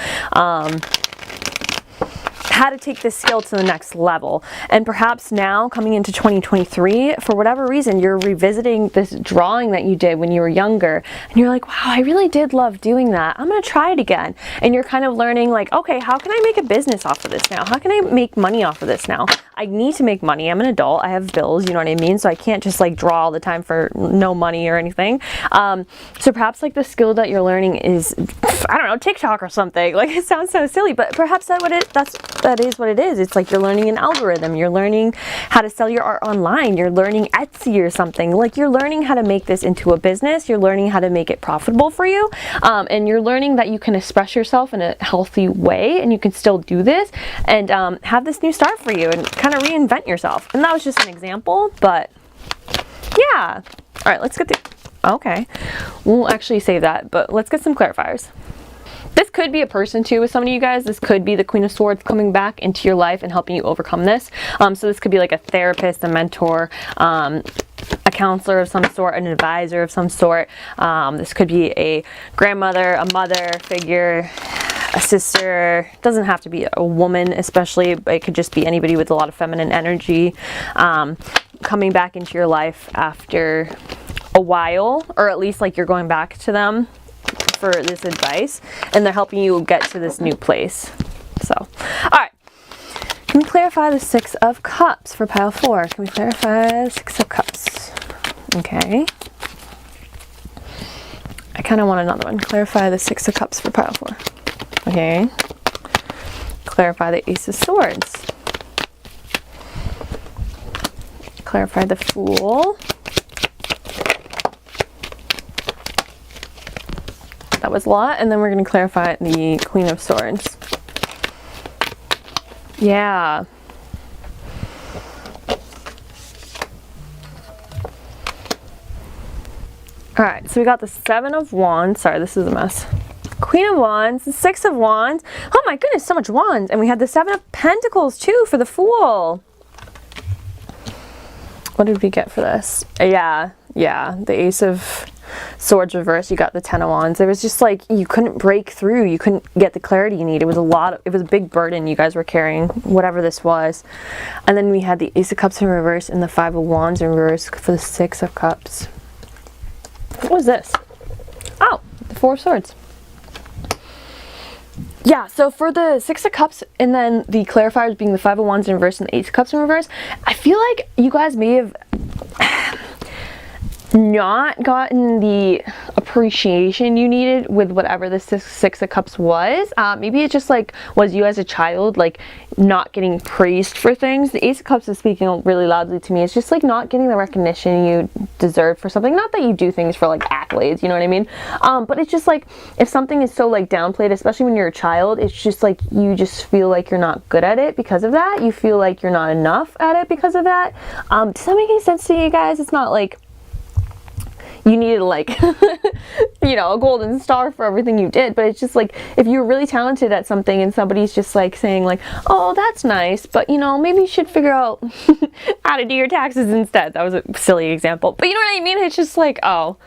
how to take this skill to the next level. And perhaps now coming into 2023, for whatever reason, you're revisiting this drawing that you did when you were younger, and you're like, wow, I really did love doing that. I'm gonna try it again. And you're kind of learning like, okay, how can I make a business off of this now? How can I make money off of this now? I need to make money. I'm an adult. I have bills, you know what I mean? So I can't just like draw all the time for no money or anything. So perhaps like the skill that you're learning is, I don't know, TikTok or something. Like it sounds so silly, but perhaps that is what it is. It's like you're learning an algorithm. You're learning how to sell your art online. You're learning Etsy or something. Like you're learning how to make this into a business. You're learning how to make it profitable for you. And you're learning that you can express yourself in a healthy way, and you can still do this and have this new start for you and kind of reinvent yourself. And that was just an example, but yeah. All right, let's get okay. We'll actually save that, but let's get some clarifiers. This could be a person too with some of you guys. This could be the Queen of Swords coming back into your life and helping you overcome this. So this could be like a therapist, a mentor, a counselor of some sort, an advisor of some sort. This could be a grandmother, a mother figure, a sister. It doesn't have to be a woman especially, but it could just be anybody with a lot of feminine energy coming back into your life after a while, or at least like you're going back to them for this advice, and they're helping you get to this new place. So, all right. Can we clarify the Six of Cups for pile 4? Can we clarify the Six of Cups? Okay. I kind of want another one. Clarify the Six of Cups for pile 4. Okay. Clarify the Ace of Swords. Clarify the Fool. That was a lot. And then we're going to clarify the Queen of Swords. Yeah. Alright, so we got the Seven of Wands. Sorry, this is a mess. Queen of Wands, the Six of Wands. Oh my goodness, so much wands. And we had the Seven of Pentacles too for the Fool. What did we get for this? Yeah, the Ace of Swords reversed, you got the Ten of Wands. It was just like you couldn't break through. You couldn't get the clarity you need. It was it was a big burden you guys were carrying, whatever this was. And then we had the Ace of Cups in reverse and the Five of Wands in reverse for the Six of Cups. What was this? Oh, the Four of Swords. Yeah, so for the Six of Cups and then the clarifiers being the Five of Wands in reverse and the Eight of Cups in reverse, I feel like you guys may have not gotten the appreciation you needed with whatever the Six of Cups was. Maybe it just like was you as a child, like not getting praised for things. The Ace of Cups is speaking really loudly to me. It's just like not getting the recognition you deserve for something. Not that you do things for like accolades, you know what I mean? But it's just like if something is so like downplayed, especially when you're a child, it's just like you just feel like you're not good at it because of that. You feel like you're not enough at it because of that. Does that make any sense to you guys? It's not like you needed like you know, a golden star for everything you did, but it's just like if you're really talented at something and somebody's just like saying like, oh, that's nice, but you know, maybe you should figure out how to do your taxes instead. That was a silly example, but you know what I mean? It's just like, oh.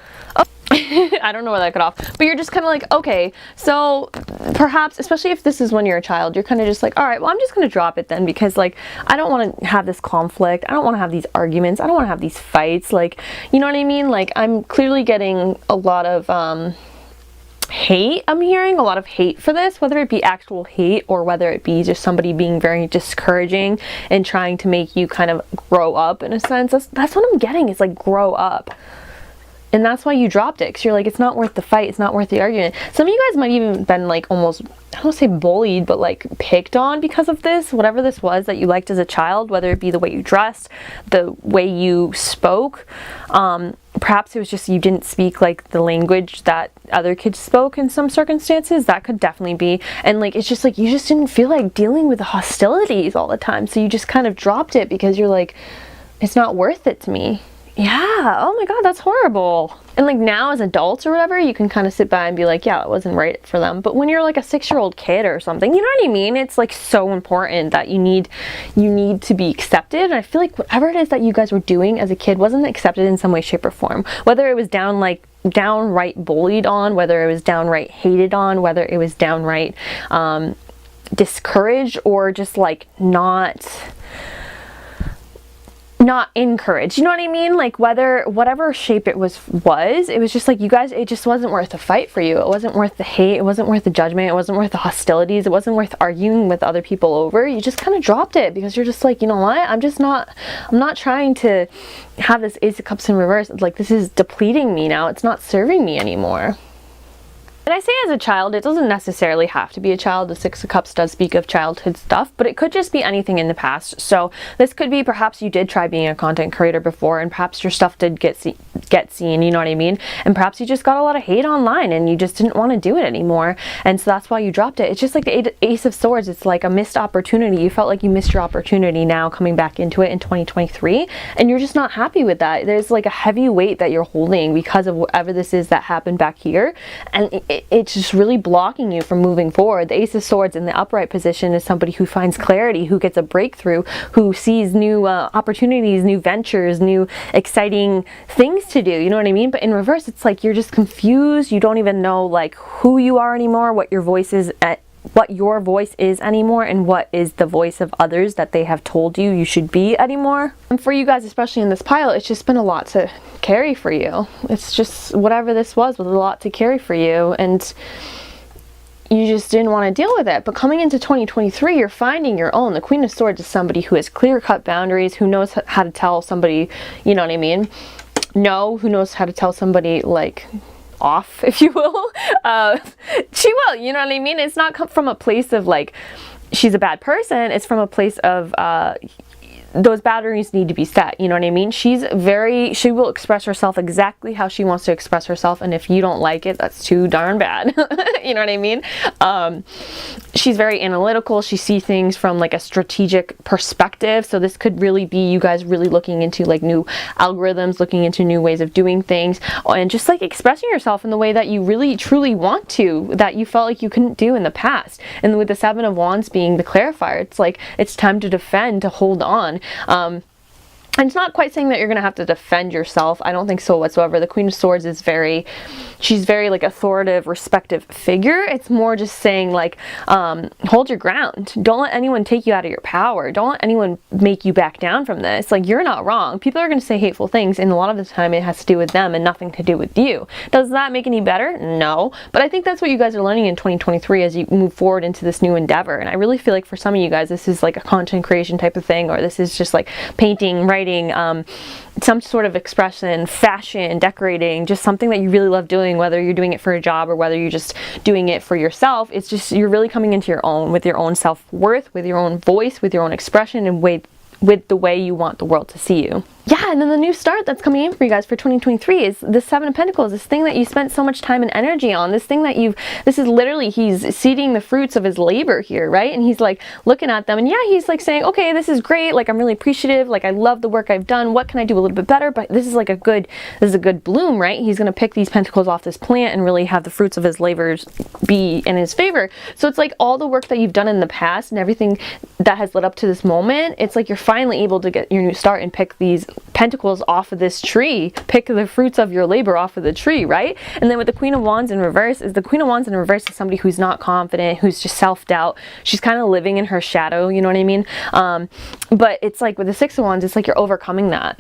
I don't know where that got off, but you're just kind of like, okay, so perhaps, especially if this is when you're a child, you're kind of just like, all right, well, I'm just going to drop it then, because like, I don't want to have this conflict. I don't want to have these arguments. I don't want to have these fights. Like, you know what I mean? Like, I'm clearly getting a lot of, hate. I'm hearing a lot of hate for this, whether it be actual hate or whether it be just somebody being very discouraging and trying to make you kind of grow up in a sense. That's what I'm getting. It's like, grow up. And that's why you dropped it, because you're like, it's not worth the fight, it's not worth the argument. Some of you guys might even been like almost, I don't want to say bullied, but like picked on because of this, whatever this was that you liked as a child, whether it be the way you dressed, the way you spoke. Perhaps it was just you didn't speak like the language that other kids spoke in some circumstances. That could definitely be. And like, it's just like, you just didn't feel like dealing with the hostilities all the time. So you just kind of dropped it because you're like, it's not worth it to me. Yeah, oh my god, that's horrible. And like now as adults or whatever, you can kind of sit by and be like, yeah, it wasn't right for them. But when you're like a 6-year-old kid or something, you know what I mean? It's like so important that you need to be accepted. And I feel like whatever it is that you guys were doing as a kid wasn't accepted in some way, shape, or form. Whether it was downright bullied on, whether it was downright hated on, whether it was downright discouraged, or just like not encouraged, you know what I mean? Like whatever shape it was just like, you guys, it just wasn't worth the fight for you. It wasn't worth the hate, it wasn't worth the judgment, it wasn't worth the hostilities, it wasn't worth arguing with other people over. You just kind of dropped it because you're just like, you know what, I'm not trying to have this Ace of Cups in reverse. Like, this is depleting me now, it's not serving me anymore. And I say as a child, it doesn't necessarily have to be a child. The Six of Cups does speak of childhood stuff, but it could just be anything in the past. So this could be perhaps you did try being a content creator before, and perhaps your stuff did get seen, you know what I mean? And perhaps you just got a lot of hate online and you just didn't want to do it anymore. And so that's why you dropped it. It's just like the Ace of Swords. It's like a missed opportunity. You felt like you missed your opportunity now coming back into it in 2023, and you're just not happy with that. There's like a heavy weight that you're holding because of whatever this is that happened back here. And it's just really blocking you from moving forward. The Ace of Swords in the upright position is somebody who finds clarity, who gets a breakthrough, who sees new opportunities, new ventures, new exciting things to do, you know what I mean? But in reverse, it's like you're just confused. You don't even know like who you are anymore, what your voice is anymore, and what is the voice of others that they have told you should be anymore. And for you guys, especially in this pile, it's just been a lot to carry for you. It's just whatever this was a lot to carry for you, and you just didn't want to deal with it. But coming into 2023, you're finding your own. The Queen of Swords is somebody who has clear-cut boundaries, who knows how to tell somebody, you know what I mean? Who knows how to tell somebody like off, if you will. She will, you know what I mean? It's not come from a place of like she's a bad person. It's from a place of those boundaries need to be set, you know what I mean? She will express herself exactly how she wants to express herself, and if you don't like it, that's too darn bad. You know what I mean? She's very analytical. She sees things from like a strategic perspective, so this could really be you guys really looking into like new algorithms, looking into new ways of doing things, and just like expressing yourself in the way that you really truly want to, that you felt like you couldn't do in the past. And with the Seven of Wands being the clarifier, it's like it's time to defend, to hold on. And it's not quite saying that you're going to have to defend yourself. I don't think so whatsoever. The Queen of Swords is she's very like authoritative, respective figure. It's more just saying like, hold your ground. Don't let anyone take you out of your power. Don't let anyone make you back down from this. Like, you're not wrong. People are going to say hateful things, and a lot of the time it has to do with them and nothing to do with you. Does that make any better? No. But I think that's what you guys are learning in 2023 as you move forward into this new endeavor. And I really feel like for some of you guys, this is like a content creation type of thing, or this is just like painting, writing, some sort of expression, fashion, decorating, just something that you really love doing, whether you're doing it for a job or whether you're just doing it for yourself. It's just, you're really coming into your own, with your own self-worth, with your own voice, with your own expression, and with the way you want the world to see you. Yeah, and then the new start that's coming in for you guys for 2023 is the Seven of Pentacles, this thing that you spent so much time and energy on, this thing that this is literally, he's seeding the fruits of his labor here, right? And he's like looking at them, and yeah, he's like saying, okay, this is great, like I'm really appreciative, like I love the work I've done, what can I do a little bit better? But this is like a good bloom, right? He's gonna pick these pentacles off this plant and really have the fruits of his labors be in his favor. So it's like all the work that you've done in the past and everything that has led up to this moment, it's like you're finally able to get your new start and pick these pentacles off of this tree, pick the fruits of your labor off of the tree, right? And then with the Queen of Wands in reverse, is somebody who's not confident, who's just self-doubt. She's kind of living in her shadow, you know what I mean? But it's like with the Six of Wands, it's like you're overcoming that.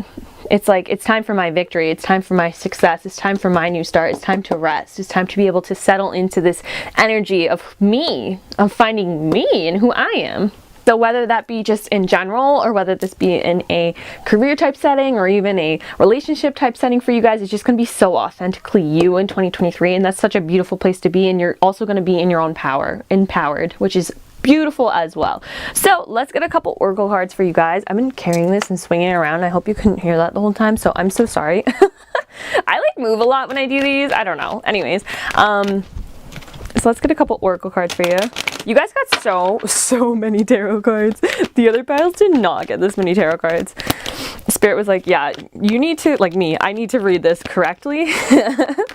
It's like, it's time for my victory, it's time for my success, it's time for my new start, it's time to rest, it's time to be able to settle into this energy of me, of finding me and who I am. So whether that be just in general, or whether this be in a career type setting, or even a relationship type setting for you guys, it's just going to be so authentically you in 2023. And that's such a beautiful place to be. And you're also going to be in your own power, empowered, which is beautiful as well. So let's get a couple oracle cards for you guys. I've been carrying this and swinging it around. I hope you couldn't hear that the whole time, so I'm so sorry. I like move a lot when I do these. I don't know. Anyways, so let's get a couple oracle cards for you. You guys got so many tarot cards. The other piles did not get this many tarot cards. Spirit was like, yeah, you need to, like me, I need to read this correctly.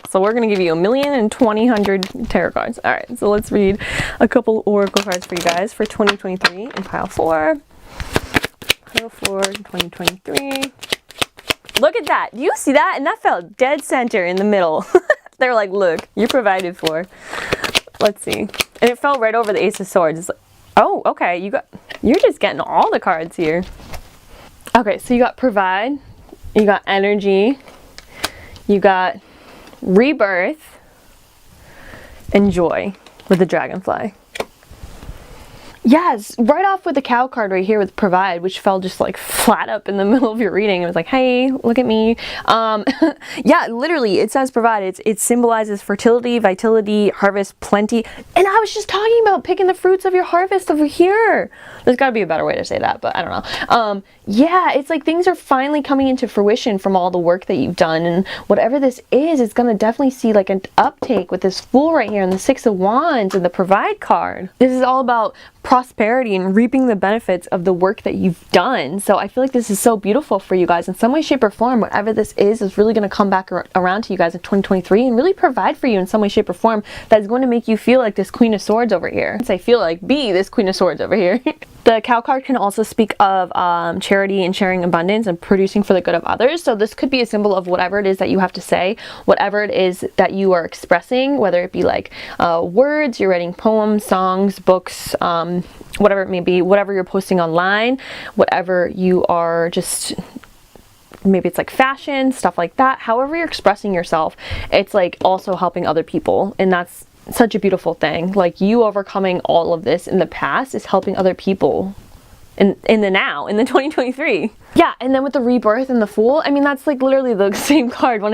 So we're going to give you 1,020,000 tarot cards. All right, so let's read a couple oracle cards for you guys for 2023 in pile 4. Pile 4, 2023. Look at that. Do you see that? And that felt dead center in the middle. They're like, look, you're provided for. Let's see. And it fell right over the Ace of Swords. It's like, oh, okay, you're just getting all the cards here. Okay, so you got provide, you got energy, you got rebirth, and joy with the dragonfly. Yes, right off with the cow card right here with provide, which fell just like flat up in the middle of your reading. It was like, hey, look at me. Yeah, literally, it says provide. It symbolizes fertility, vitality, harvest, plenty. And I was just talking about picking the fruits of your harvest over here. There's got to be a better way to say that, but I don't know. Yeah, it's like things are finally coming into fruition from all the work that you've done. And whatever this is, it's going to definitely see like an uptake with this Fool right here and the Six of Wands and the provide card. This is all about prosperity and reaping the benefits of the work that you've done. So I feel like this is so beautiful for you guys in some way, shape, or form. Whatever this is really going to come back around to you guys in 2023 and really provide for you in some way, shape, or form that is going to make you feel like this Queen of Swords over here. I feel like be this Queen of Swords over here. The cow card can also speak of charity and sharing abundance and producing for the good of others. So this could be a symbol of whatever it is that you have to say, whatever it is that you are expressing, whether it be like words, you're writing poems, songs, books, whatever it may be, whatever you're posting online, whatever you are just, maybe it's like fashion, stuff like that. However you're expressing yourself, it's like also helping other people. And that's such a beautiful thing. Like you overcoming all of this in the past is helping other people in the now, in the 2023. Yeah, and then with the rebirth and the Fool, I mean, that's like literally the same card, one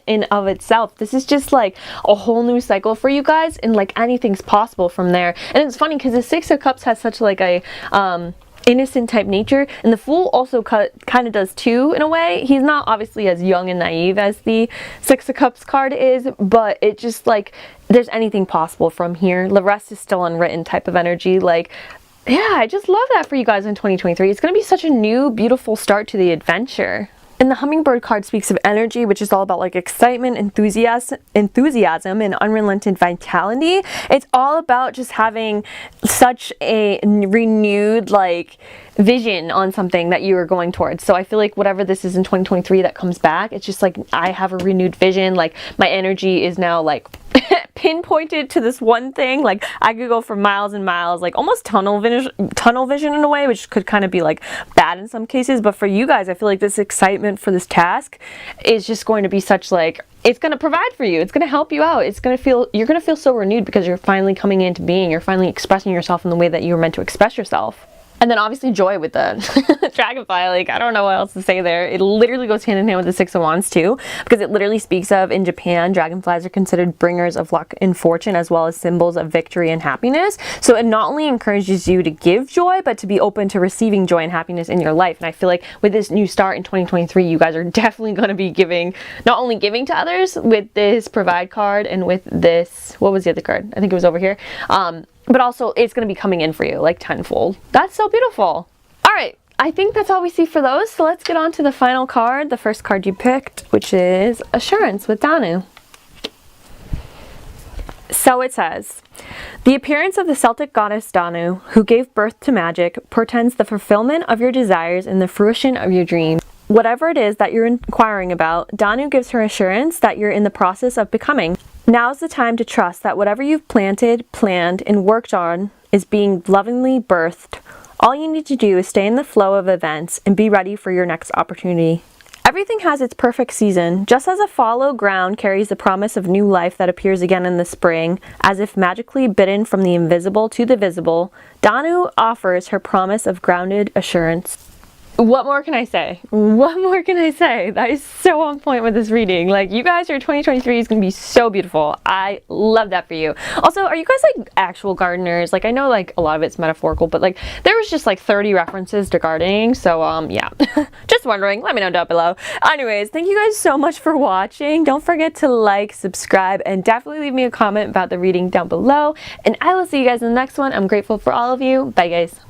in of itself. This is just like a whole new cycle for you guys, and like anything's possible from there. And it's funny because the Six of Cups has such like a innocent type nature, and the Fool also kind of does too in a way. He's not obviously as young and naive as the Six of Cups card is, but it just like there's anything possible from here. The rest is still unwritten type of energy. Like, yeah, I just love that for you guys in 2023. It's going to be such a new, beautiful start to the adventure. And the hummingbird card speaks of energy, which is all about like excitement, enthusiasm, and unrelenting vitality. It's all about just having such a renewed like vision on something that you are going towards. So I feel like whatever this is in 2023 that comes back, it's just like I have a renewed vision. Like my energy is now like pinpointed to this one thing. Like I could go for miles and miles, like almost tunnel vision in a way, which could kind of be like bad in some cases. But for you guys, I feel like this excitement for this task is just going to be such like, it's going to provide for you. It's going to help you out. It's going to feel, you're going to feel so renewed because you're finally coming into being. You're finally expressing yourself in the way that you were meant to express yourself. And then obviously joy with the dragonfly, like I don't know what else to say there. It literally goes hand in hand with the Six of Wands too, because it literally speaks of, in Japan, dragonflies are considered bringers of luck and fortune, as well as symbols of victory and happiness. So it not only encourages you to give joy, but to be open to receiving joy and happiness in your life. And I feel like with this new start in 2023, you guys are definitely going to be giving, not only giving to others with this provide card and with this, what was the other card? I think it was over here. But also it's going to be coming in for you like tenfold. That's so beautiful. All right, I think that's all we see for those. So let's get on to the final card, the first card you picked, which is Assurance with Danu. So it says, the appearance of the Celtic goddess Danu, who gave birth to magic, portends the fulfillment of your desires and the fruition of your dreams. Whatever it is that you're inquiring about, Danu gives her assurance that you're in the process of becoming. Now's the time to trust that whatever you've planted, planned, and worked on is being lovingly birthed. All you need to do is stay in the flow of events and be ready for your next opportunity. Everything has its perfect season. Just as a fallow ground carries the promise of new life that appears again in the spring, as if magically bidden from the invisible to the visible, Danu offers her promise of grounded assurance. What more can I say? What more can I say? That is so on point with this reading. Like, you guys, your 2023 is going to be so beautiful. I love that for you. Also, are you guys like actual gardeners? Like, I know like a lot of it's metaphorical, but like there was just like 30 references to gardening. So yeah, just wondering. Let me know down below. Anyways, thank you guys so much for watching. Don't forget to like, subscribe, and definitely leave me a comment about the reading down below. And I will see you guys in the next one. I'm grateful for all of you. Bye, guys.